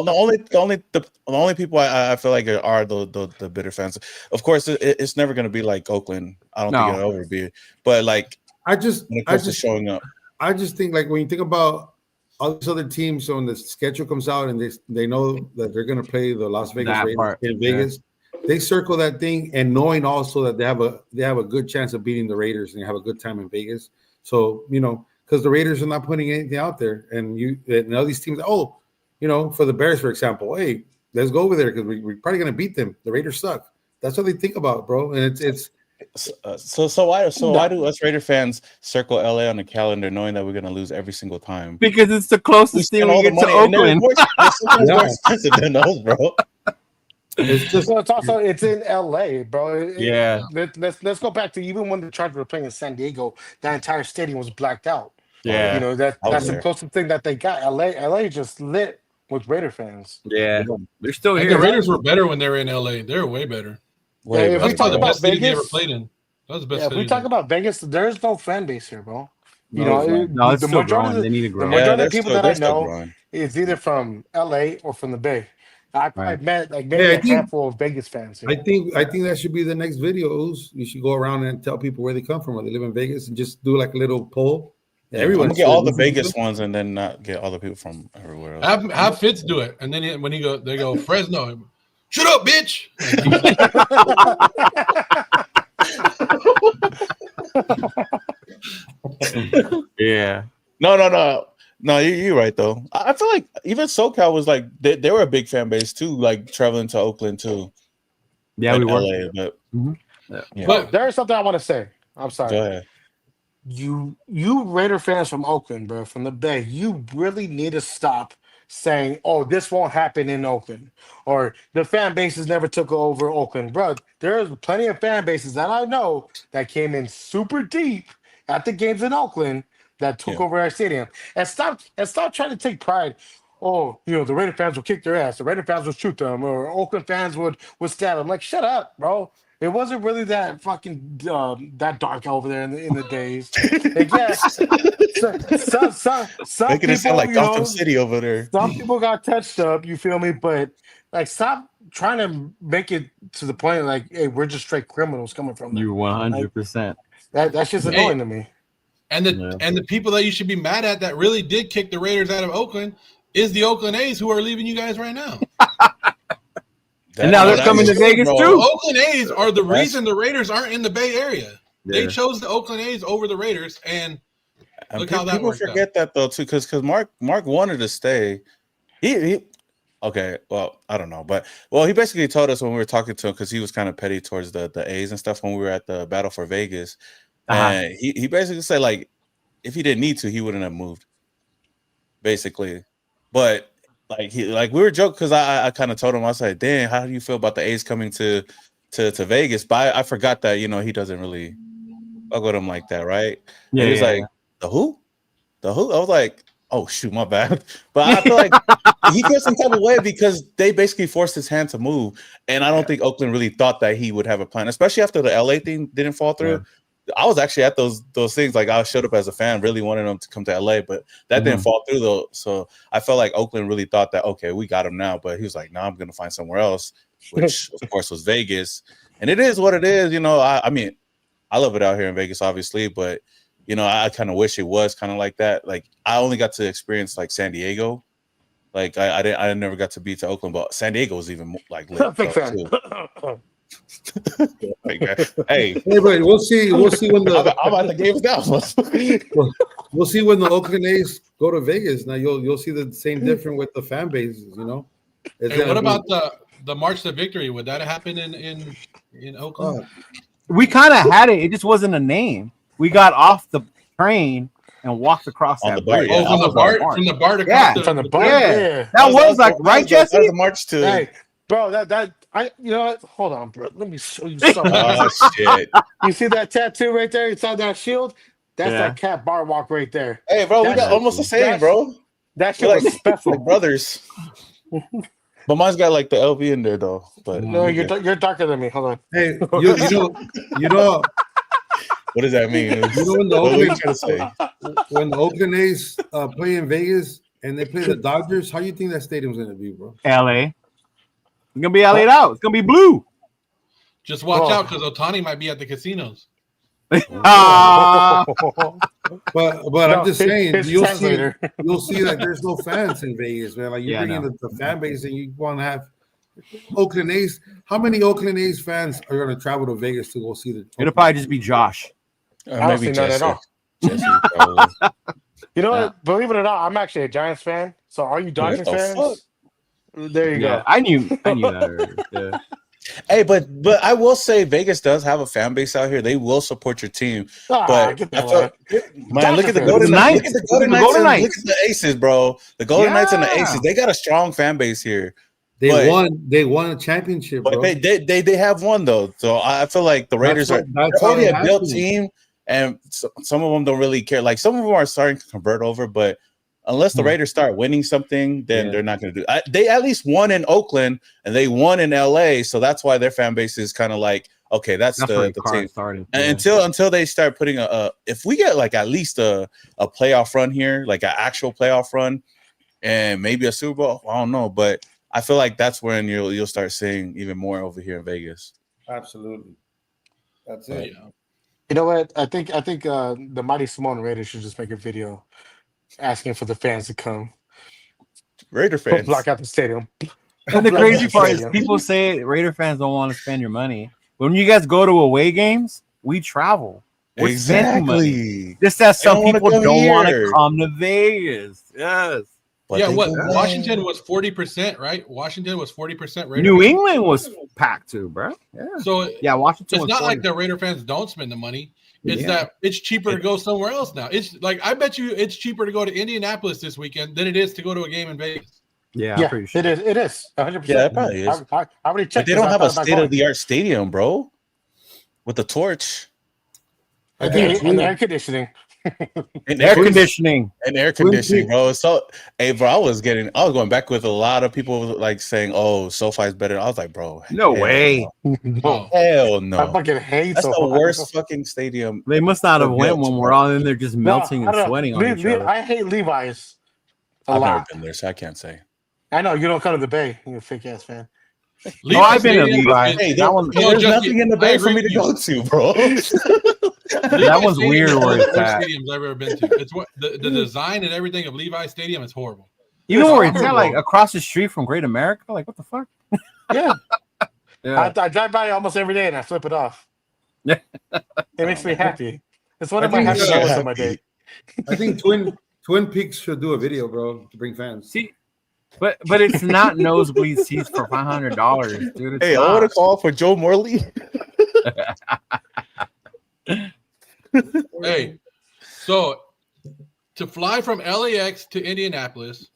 only people I feel like are the bitter fans. Of course, it's never going to be like Oakland. I don't think it'll ever be. But like, when it comes to showing up, I just think, like, when you think about all these other teams, so when the schedule comes out and they know that they're going to play the Las Vegas Raiders in Vegas. They circle that thing, and knowing also that they have a good chance of beating the Raiders and have a good time in Vegas. So, because the Raiders are not putting anything out there, and all these teams. Oh, for the Bears, for example, hey, let's go over there because we're probably gonna beat them. The Raiders suck. That's what they think about, bro. And it's so why do us Raider fans circle LA on the calendar knowing that we're gonna lose every single time? Because it's the closest thing we get to Oakland. They're more expensive than those, bro. It's in LA, bro. Let's go back to even when the Chargers were playing in San Diego, that entire stadium was blacked out. Yeah, that's the closest thing that they got. LA just lit with Raider fans. Yeah, they're still here. The Raiders were better when they were in LA. They're way better. If we talk about Vegas, they ever played in. That was the best. If we talk about Vegas, there's no fan base here, bro. It's the still growing. They need to grow. The majority of people that I know is either from LA or from the Bay. I've met maybe a handful of Vegas fans. I think that should be the next videos. You should go around and tell people where they come from, where they live in Vegas, and just do like a little poll. Everyone get all the Vegas ones, and then not get all the people from everywhere else. Have Fitz do it, and then when they go Fresno. Shut up, bitch! Yeah. No, you're right though. I feel like even SoCal was like they were a big fan base too, like traveling to Oakland too. Yeah, we were. LA, but, but there is something I want to say. I'm sorry. Go ahead. You Raider fans from Oakland, bro, from the Bay, you really need to stop saying, "Oh, this won't happen in Oakland," or the fan bases never took over Oakland, bro. There's plenty of fan bases that I know that came in super deep at the games in Oakland that took over our stadium. And stop trying to take pride. Oh, the Raider fans will kick their ass. The Raider fans will shoot them, or Oakland fans would stab them. Like, shut up, bro. It wasn't really that fucking that dark over there in the days. Like, some making it sound like Gotham City over there. Some people got touched up. You feel me? But like, stop trying to make it to the point like, hey, we're just straight criminals coming from there. You 100%. That's just annoying to me. And the people that you should be mad at that really did kick the Raiders out of Oakland is the Oakland A's, who are leaving you guys right now. And now they're coming to Vegas too. The Oakland A's are the reason the Raiders aren't in the Bay Area. They chose the Oakland A's over the Raiders, and look how that worked out. People forget that though too, because Mark wanted to stay. He okay, well, I don't know, but he basically told us when we were talking to him, because he was kind of petty towards the A's and stuff when we were at the Battle for Vegas. And he basically said, like, if he didn't need to, he wouldn't have moved. Basically, but we were joking because I kind of told him, I said, "Damn, how do you feel about the A's coming to Vegas?" But I forgot that he doesn't really fuck with him like that, right? Yeah. And he was like, "The who? The who?" I was like, "Oh shoot, my bad." But I feel like he feels some type of way because they basically forced his hand to move, and I don't think Oakland really thought that he would have a plan, especially after the LA thing didn't fall through. Yeah. I was actually at those things. Like, I showed up as a fan, really wanting them to come to LA, but that didn't fall through though. So I felt like Oakland really thought that, okay, we got him now. But he was like, "No, I'm going to find somewhere else," which of course was Vegas. And it is what it is. I mean, I love it out here in Vegas, obviously, but I kind of wish it was kind of like that. Like, I only got to experience like San Diego. Like, I never got to be to Oakland, but San Diego was even like lit. Big fan. Hey, but we'll see when I'm at the games now. We'll see when the Oakland A's go to Vegas. Now you'll see the same difference with the fan bases. Hey, what about the March to Victory? Would that happen in Oakland? We kind of had it. It just wasn't a name. We got off the train and walked across on that the bar. bridge. From the bar to from the bar. Yeah. That was like right, Jesse. That was the March to. Hey, bro, you know what? Hold on, bro. Let me show you something. Oh shit! You see that tattoo right there inside that shield? That's that cat bar walk right there. Hey, bro, we got almost the same, bro. That shit was special, like brothers. But mine's got like the LV in there though. But no, you're darker than me. Hold on. Hey, you know. What does that mean? When the Oakland A's play in Vegas and they play the Dodgers, how do you think that stadium's gonna be, bro? LA. It's gonna be LA'd out. It's gonna be blue. Just watch out, because Ohtani might be at the casinos. But I'm just saying, you'll see that there's no fans in Vegas, man. Like, you bring in the fan base and you want to have Oakland A's. How many Oakland A's fans are going to travel to Vegas to go see the? It'll probably just be Josh. I don't see none at all. Jesse, probably. You know what? Believe it or not, I'm actually a Giants fan. So are you Dodgers fans? Fuck? There you go. I knew that already. Yeah. Hey, but I will say Vegas does have a fan base out here. They will support your team. But get I that felt, man, look at the Dodger Golden fans. Knights. Look at the Golden The Knights. Golden And look Knights. at the Aces, bro. The Golden Knights and the Yeah. Aces. They got a strong fan base here. They But- won a championship, But bro. they have one though. So I feel like the Raiders That's are already how a it built has to be. team, and some of them don't really care. Like some of them are starting to convert over, but unless the Raiders start winning something, then they're not going to do. They at least won in Oakland and they won in LA, so that's why their fan base is kind of like, okay, that's where the Carr team. started. And until they start putting if we get like at least a playoff run here, like an actual playoff run, and maybe a Super Bowl, I don't know, but I feel like that's when you'll start seeing even more over here in Vegas. Absolutely. That's it. You know what? I think the Mighty Simone Raiders should just make a video asking for the fans to come. Raider fans Block out the stadium. And the crazy part is people say Raider fans don't want to spend your money. But when you guys go to away games, we travel. We're spending money. exactly. Just that some They don't people wanna come don't want here. to come to Vegas. Yes. But Yeah, they what go Washington was 40%, right? Washington was 40% Raider. New fans. England was packed too, bro. Yeah. So Yeah, Washington it's was not 40. like the Raider fans don't spend the money. It's Yeah. that it's cheaper to go somewhere else now. It's like I bet you it's cheaper to go to Indianapolis this weekend than it is to go to a game in Vegas. Yeah, I'm pretty sure. It is 100%. Yeah, it probably is. I already But checked. they this. don't I have a thought about state going. of the art stadium, bro, with the torch And air conditioning. and Air conditioning. and air conditioning, bro. So, hey, bro, I was going back with a lot of people like saying, "Oh, SoFi is better." I was like, bro, No hell way. Oh, hell I no. fucking hate That's the SoFi. worst fucking stadium. They must not have For went built, when bro. we're all in there just melting I and don't know. sweating on each other. I hate Levi's a I've never lot. been there, so I can't say. I know you don't come to the Bay. You're a fake ass fan. Levi I've been to Stadium Levi. is- Hey, That one- No, there's Jesse, nothing in the I Bay for agree me to with you. go to, bro. That one's Stadium weird is one where of the it's worst at. stadiums I've ever been to. It's what the design and everything of Levi Stadium is horrible. Even It's where it's at, horrible. like across the street from Great America, like what the fuck? Yeah. Yeah. I drive by almost every day and I flip it off. Yeah. It makes me happy. It's one of I my think happy you're moments of my day. I think Twin Peaks should do a video, bro, to bring fans. See, but it's not nosebleed seats for $500, dude. It's Hey, I not. want to call for Joe Morley. Hey, so to fly from LAX to Indianapolis,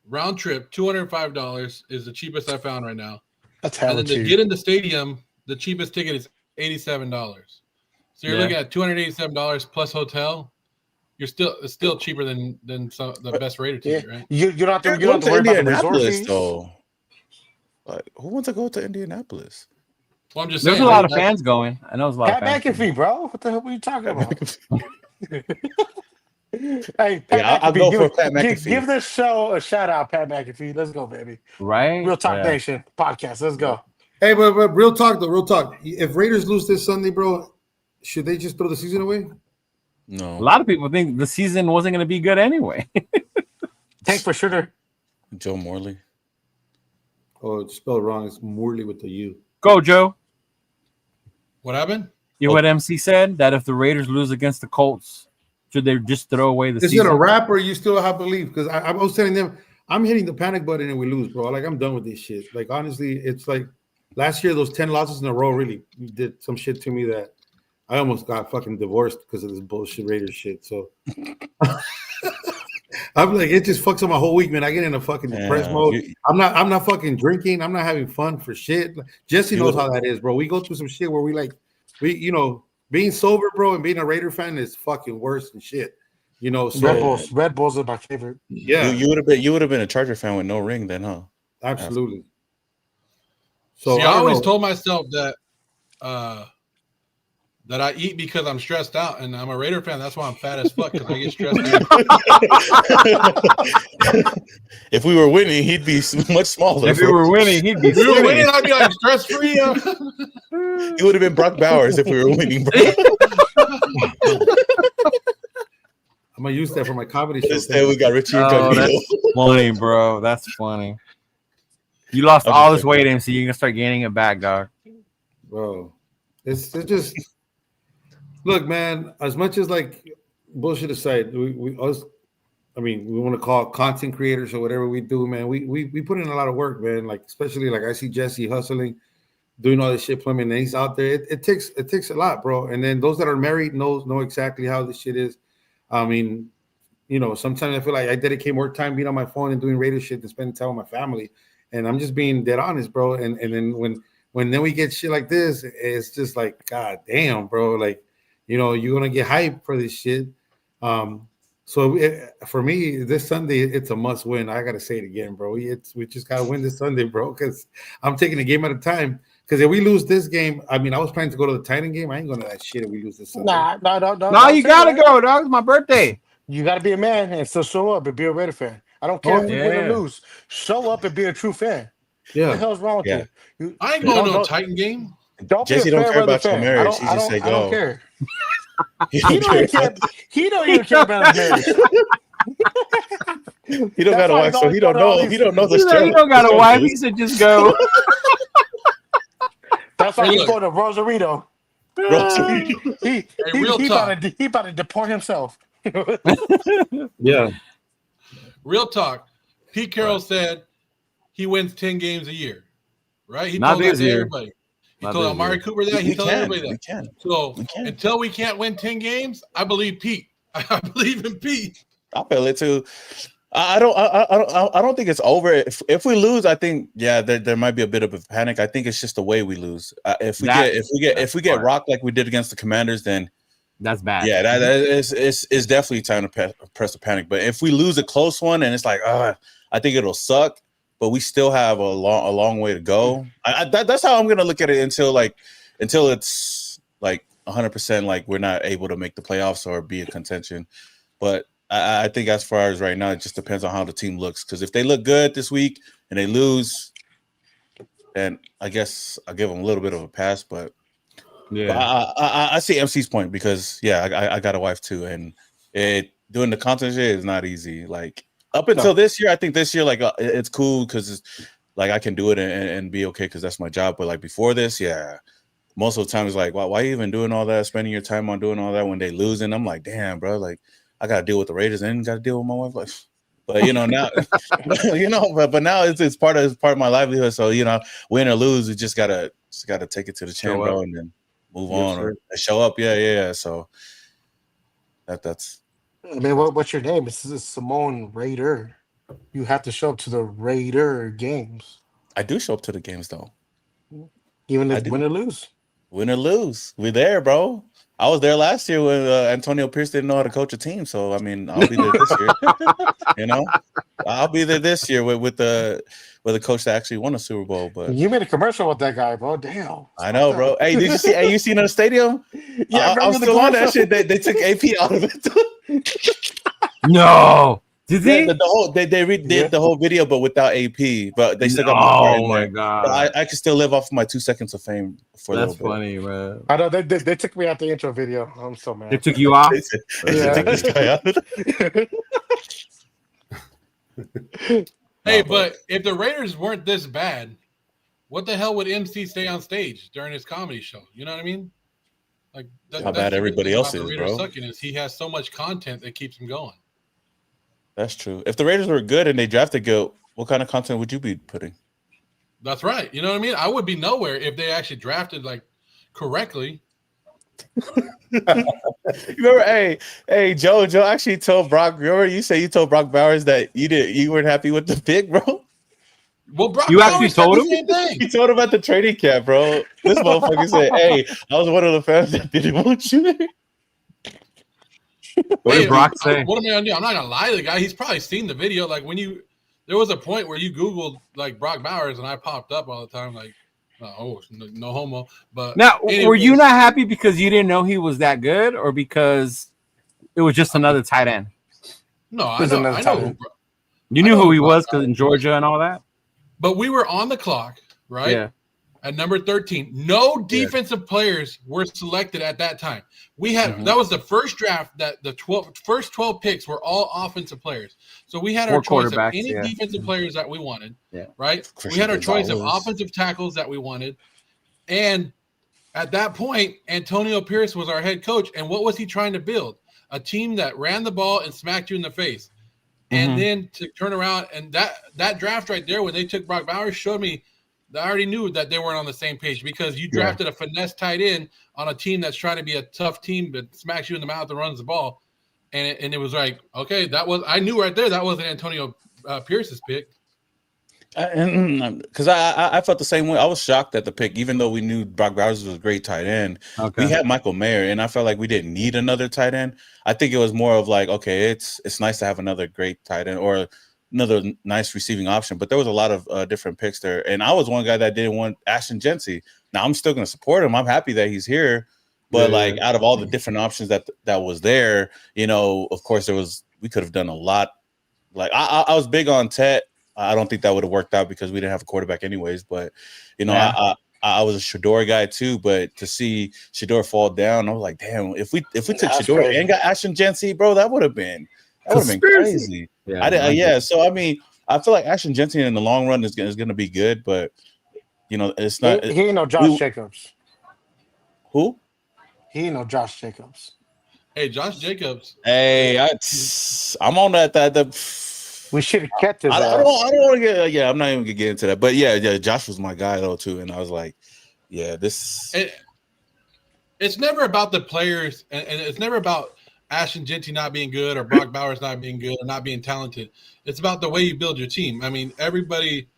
round trip, $205 is the cheapest I found right now. That's And hella then to cheap. get in the stadium, the cheapest ticket is $87. So you're Yeah. looking at $287 plus hotel. It's still cheaper than some the best rated Yeah. ticket, right? You don't have to, They're you don't have to going worry about the resort Indianapolis, fees. though. Like, who wants to go to Indianapolis? Well, I'm just There's saying. a lot of like, fans going. I know there's a lot Pat of fans. McAfee, bro. What the hell are you talking about? Hey, Pat Yeah, I'll McAfee, go give, for Pat give, McAfee. give this show a shout out, Pat McAfee. Let's go, baby. Right? Real Talk Yeah. Nation podcast. Let's go. Hey, but real talk though, real talk. If Raiders lose this Sunday, bro, should they just throw the season away? No. A lot of people think the season wasn't going to be good anyway. Tank for shooter. Joe Morley. Oh, it's spelled wrong. It's Morley with the U. Go, Joe. what happened? You know what MC said? That if the Raiders lose against the Colts, should they just throw away the Is season? it a wrap or you still have belief? Because I was telling them I'm hitting the panic button and we lose, bro. Like I'm done with this shit. Like honestly, it's like last year those 10 losses in a row really did some shit to me that I almost got fucking divorced because of this bullshit Raiders shit. So I'm like, it just fucks up my whole week, man. I get in a fucking depressed mode. I'm not fucking drinking. I'm not having fun for shit. Jesse knows how that is, bro. We go through some shit where we being sober, bro, and being a Raider fan is fucking worse than shit. You know, so Red Bulls are my favorite. yeah, You would have been a Charger fan with no ring then, huh? absolutely. So See, I don't always know. told myself that that I eat because I'm stressed out, and I'm a Raider fan. That's why I'm fat as fuck because I get stressed out. If we were winning, he'd be much smaller. If we were winning, he'd be If we were skinny. winning, I'd be like stress free. He would have been Brock Bowers if we were winning, bro. I'm gonna use that for my comedy show. Instead, we got Richie Oh, Incognito. that's funny, bro. That's funny. You lost all this weight, MC. You're gonna start gaining it back, dog. Bro, it's just look, man. As much as like bullshit aside, we us. I mean, we want to call it content creators or whatever we do, man. We put in a lot of work, man. Like especially like I see Jesse hustling, doing all this shit, plumbing, and he's out there. It takes a lot, bro. And then those that are married know exactly how this shit is. I mean, you know, sometimes I feel like I dedicate more time being on my phone and doing radio shit than spending time with my family. And I'm just being dead honest, bro. And then when then we get shit like this, it's just like, God damn, bro. Like, you know, you're gonna get hyped for this shit. So for me, this Sunday, it's a must win. I gotta say it again, bro. We just gotta win this Sunday, bro. Because I'm taking a game at a time. Because if we lose this game, I mean, I was planning to go to the Titan game. I ain't going to that shit if we lose this Sunday. No, you gotta go, dog. It's my birthday. You gotta be a man and still show up and be a Raider fan. I don't care if we win or lose. Show up and be a true fan. Yeah. What the hell's wrong with you? I ain't going to a Titan game. Jesse don't care about your marriage. He just say go. I don't care. He don't even care about his marriage. He don't got a wife, so he don't know. He don't know the story. He don't got a wife. He said just go. That's why he's going to Rosarito. He about to deport himself. Yeah. Real talk. Pete Carroll said he wins 10 games a year, right? He Not told that this to year. everybody. He told Amari Cooper that. He told everybody that. So until we can't win 10 games, I believe Pete. I believe in Pete. I feel it too. I don't think it's over. If we lose, I think there might be a bit of a panic. I think it's just the way we lose. If we get rocked like we did against the Commanders, then that's bad. Yeah, that is definitely time to press the panic. But if we lose a close one and it's like, I think it'll suck. But we still have a long way to go. That's how I'm gonna look at it until it's like 100%. Like we're not able to make the playoffs or be a contention. But I think as far as right now, it just depends on how the team looks. Because if they look good this week and they lose, then I guess I'll give them a little bit of a pass. But I see MC's point because I got a wife too, and doing the content shit is not easy. Like up until this year, I think this year like it's cool because it's like I can do it and be okay because that's my job. But like before this, most of the time it's like, why are you even doing all that? Spending your time on doing all that when they lose, and I'm like, damn, bro, like. I gotta deal with the Raiders and gotta deal with my wife. Like, but now, but now it's part of my livelihood. So win or lose, we just gotta take it to the chin, bro, and then move on or show up. Yeah. So that's. I mean, what's your name? It's Simone Raider. You have to show up to the Raider games. I do show up to the games though, even if win or lose. Win or lose, we're there, bro. I was there last year when Antonio Pierce didn't know how to coach a team. So, I mean, I'll be there this year. I'll be there this year with the coach that actually won a Super Bowl. But you made a commercial with that guy, bro. Damn. I know, bro. Hey, did you see? You seen in the stadium? Yeah, I'm still on that shit. They took AP out of it. No. Did they? They redid the whole video, but without AP. But they still got Oh my god! I can still live off of my 2 seconds of fame for That's a little bit. funny, man. I know they took me out the intro video. I'm so mad. They took you off. They took this guy out. Hey, but if the Raiders weren't this bad, what the hell would MC stay on stage during his comedy show? You know what I mean? Like how bad everybody else is, bro. Is he has so much content that keeps him going. That's true. If the Raiders were good and they drafted good, what kind of content would you be putting? That's right. You know what I mean? I would be nowhere if they actually drafted like correctly. Remember, hey, Joe actually told Brock. Remember, you say you told Brock Bowers that you weren't happy with the pick, bro. Well, Brock you Bowers actually told him. He told him at the training camp, bro. This motherfucker said, "Hey, I was one of the fans that didn't want you there." What did Brock say? What am I gonna do? I'm not gonna lie to the guy. He's probably seen the video. Like there was a point where you Googled like Brock Bowers, and I popped up all the time. Like, no homo. But now, were you not happy because you didn't know he was that good, or because it was just another tight end? No, I know. You knew who he was because in Georgia and all that. But we were on the clock, right? Yeah. At number 13, no defensive players were selected at that time. We had that was the first draft that the first 12 picks were all offensive players. So we had our choice of any defensive players that we wanted, right? We had our choice of offensive tackles that we wanted. And at that point, Antonio Pierce was our head coach. And what was he trying to build? a team that ran the ball and smacked you in the face. And then to turn around and that draft right there, when they took Brock Bowers, showed me that I already knew that they weren't on the same page because you drafted a finesse tight end on a team that's trying to be a tough team that smacks you in the mouth and runs the ball. And it was like, okay, I knew right there that wasn't Antonio Pierce's pick. Because I felt the same way. I was shocked at the pick, even though we knew Brock Bowers was a great tight end. Okay. We had Michael Mayer, and I felt like we didn't need another tight end. I think it was more of like, okay, it's nice to have another great tight end or another nice receiving option. But there was a lot of different picks there, and I was one guy that didn't want Ashton Jeanty. Now I'm still going to support him. I'm happy that he's here, but out of all the different options that was there, of course we could have done a lot. Like I was big on Tet. I don't think that would have worked out because we didn't have a quarterback anyways. But, I was a Shador guy too. But to see Shador fall down, I was like, damn, if we took Shador and got Ashton Jeanty, bro, that would have been crazy. Yeah. So, I mean, I feel like Ashton Jeanty in the long run is going to be good. But, it's not. He ain't no Josh Jacobs. Who? He ain't no Josh Jacobs. Hey, Josh Jacobs. Hey, I'm on that. We should have kept his. I don't want to get. Yeah, I'm not even gonna get into that. But yeah, Josh was my guy though too, and I was like, yeah, this. It's never about the players, and it's never about Ashton Jeanty not being good or Brock Bowers not being good or not being talented. It's about the way you build your team. I mean, everybody,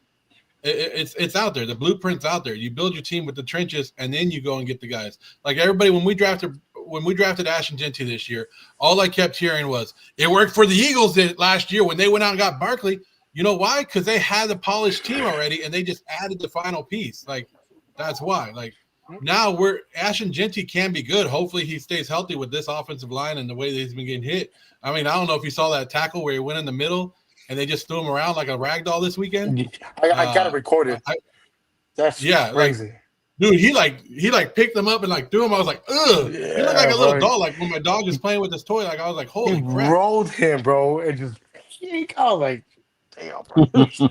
it's out there. The blueprint's out there. You build your team with the trenches, and then you go and get the guys. Like everybody, when we drafted Ashton Jeanty this year, all I kept hearing was it worked for the Eagles last year when they went out and got Barkley. You know why? Because they had a polished team already, and they just added the final piece. Like that's why. Like now Ashton Jeanty can be good. Hopefully he stays healthy with this offensive line and the way that he's been getting hit. I mean, I don't know if you saw that tackle where he went in the middle and they just threw him around like a rag doll this weekend. I got it recorded. That's crazy. Dude, he picked them up and threw them. I was like, ugh. Yeah, he looked like a little doll. Like when my dog is playing with this toy, I was like, holy crap. Rolled him, bro, and just I was like, damn, bro.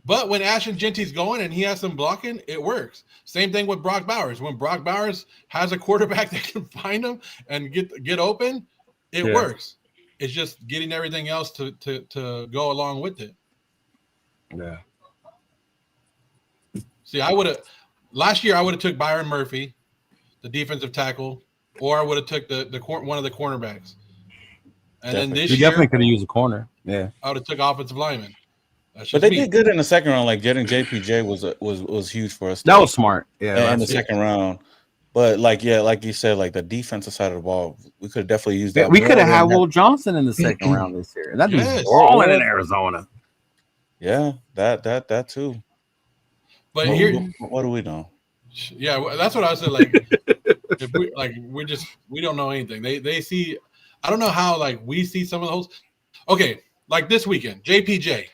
But when Ashton Jeanty's going and he has some blocking, it works. Same thing with Brock Bowers. When Brock Bowers has a quarterback that can find him and get open, it works. It's just getting everything else to go along with it. Yeah. See, last year I would have took Byron Murphy, the defensive tackle, or I would have took one of the cornerbacks. And then this year, you definitely could have used a corner. Yeah, I would have took offensive lineman. But they did good in the second round. Like getting JPJ was huge for us. That was smart. Yeah, in the second round. But like you said, like the defensive side of the ball, we could have definitely used that. We could have had Will Johnson in the second round this year. That'd be balling in Arizona. Yeah, that too. But what do we know? Yeah, that's what I said. Like, if we don't know anything. They see. I don't know how we see some of those. Okay, like this weekend, JPJ.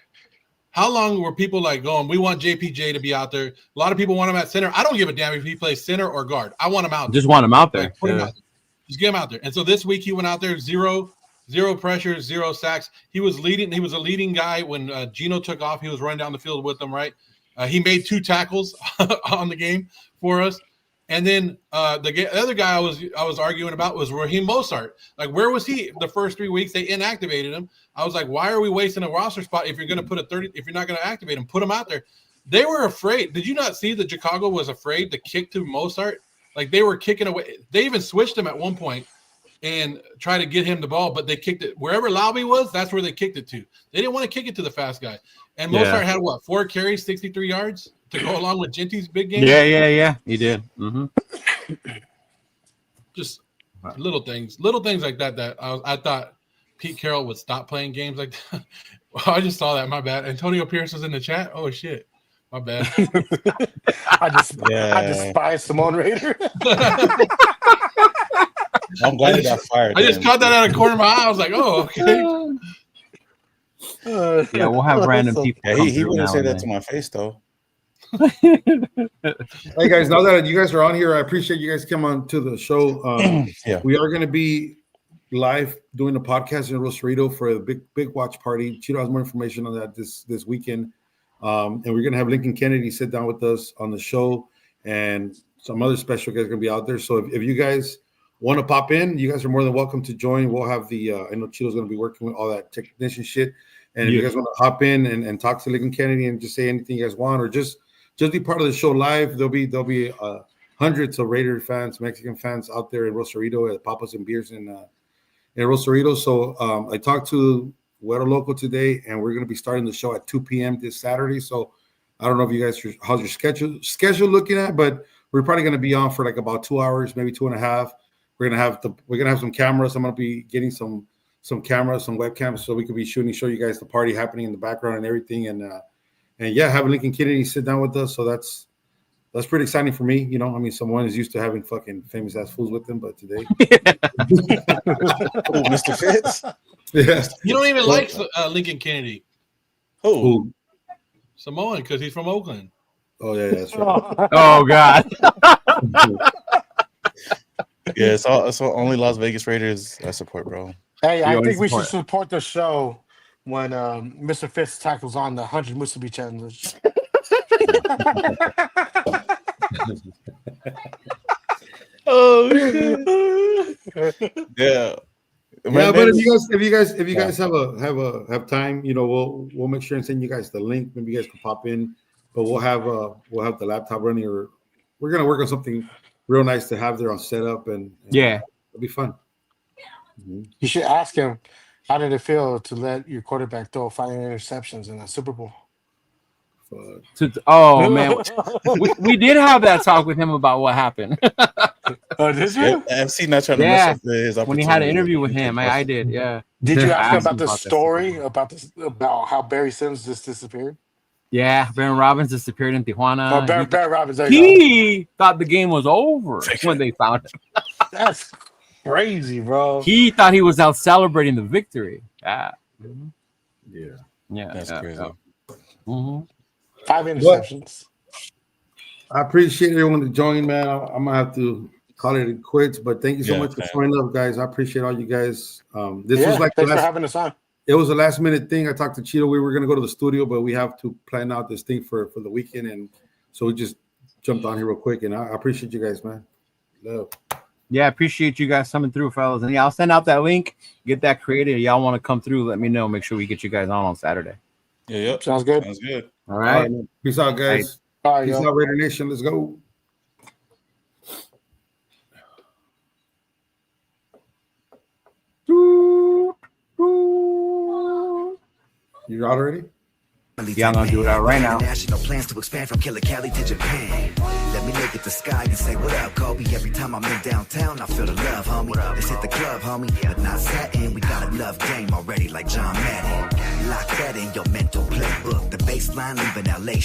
How long were people going? We want JPJ to be out there. A lot of people want him at center. I don't give a damn if he plays center or guard. I want him out there. Just want him out there. Him out there. Just get him out there. And so this week he went out there zero pressure, 0 sacks. He was leading. He was a leading guy when Geno took off. He was running down the field with them, right? He made 2 tackles on the game for us. And then the other guy I was arguing about was Raheem Mostert. Like, where was he the first 3 weeks? They inactivated him. I was like, why are we wasting a roster spot if you're going to put if you're not going to activate him, put him out there. They were afraid. Did you not see that Chicago was afraid to kick to Mostert? Like, they were kicking away. They even switched him at one point and tried to get him the ball, but they kicked it wherever Laube was. That's where they kicked it to. They didn't want to kick it to the fast guy. And Mostert had 4 carries, 63 yards to go along with Jeanty's big game. Yeah. He did. Mm-hmm. Just little things like that. I thought Pete Carroll would stop playing games like that. I just saw that. My bad. Antonio Pierce was in the chat. Oh shit. My bad. I despise Simone Raider. I'm glad he got fired. I just caught that out of the corner of my eye. I was like, oh, okay. Yeah, we'll have random people. Yeah, he wouldn't say that to my face though. Hey guys, now that you guys are on here, I appreciate you guys come on to the show. We are going to be live doing a podcast in Rosarito for a big watch party. Chito has more information on that this weekend, and we're going to have Lincoln Kennedy sit down with us on the show, and some other special guys are going to be out there. So if you guys want to pop in, you guys are more than welcome to join. We'll have the I know Chilo's going to be working with all that technician shit. And if you guys want to hop in and talk to Lincoln Kennedy and just say anything you guys want, or just be part of the show live, there'll be hundreds of Raider fans, Mexican fans out there in Rosarito at Papas and Beers in Rosarito. So I talked to Güero Loco today, and we're going to be starting the show at 2 p.m. this Saturday. So I don't know if you guys, how's your schedule looking at, but we're probably going to be on for like about 2 hours, maybe 2.5. We're gonna have some cameras. I'm gonna be getting some cameras, some webcams, so we could be show you guys the party happening in the background and everything. And yeah, having Lincoln Kennedy sit down with us. So that's pretty exciting for me. You know, I mean, someone is used to having fucking famous ass fools with them, but today, Mr. Fitz. Yeah, you don't even like Lincoln Kennedy. Who? Samoan, because he's from Oakland. Oh yeah, that's right. Oh God. Yeah, it's all only Las Vegas Raiders I support, bro. Hey, I think we should support the show when Mr. Fitz tackles on the 100 Musubi challenge. Oh shit. Yeah. Yeah, but if you guys have time, you know, we'll make sure and send you guys the link. Maybe you guys can pop in, but we'll have the laptop running, or we're gonna work on something real nice to have there on setup, and yeah, it'll be fun. You should ask him, how did it feel to let your quarterback throw 5 interceptions in a Super Bowl? Oh man, we did have that talk with him about what happened. Oh, did you? FC not trying to mess up his opportunity. When he had an interview with him, I did. Yeah. Did you ask him about the story about how Barry Sims just disappeared? Yeah, Baron Robbins disappeared in Tijuana. Oh, Baron Robbins. He thought the game was over when they found him. That's crazy, bro. He thought he was out celebrating the victory. Yeah. That's crazy. Mm-hmm. 5 interceptions. I appreciate everyone to join, man. I'm gonna have to call it quits, but thank you so much for showing up, guys. I appreciate all you guys. This was like thanks for having us on. It was a last minute thing. I talked to Cheeto. We were gonna go to the studio, but we have to plan out this thing for the weekend, and so we just jumped on here real quick. And I appreciate you guys, man. Love. Yeah, I appreciate you guys coming through, fellas. And yeah, I'll send out that link, get that created. Y'all want to come through, let me know. Make sure we get you guys on Saturday. Yeah, yep. Sounds good. All right. Peace out, guys. All right, Peace out, Raider Nation. Let's go. You out already? Yeah, I'm gonna do it out right now. National plans to expand from Killer Cali to Japan. Let me look at the sky and say, what up, Kobe? Every time I'm in downtown, I feel the love, homie. Let's hit the club, homie. But not satin. We got a love game already, like John Madden. Lock that in your mental playbook. The baseline leaving LA.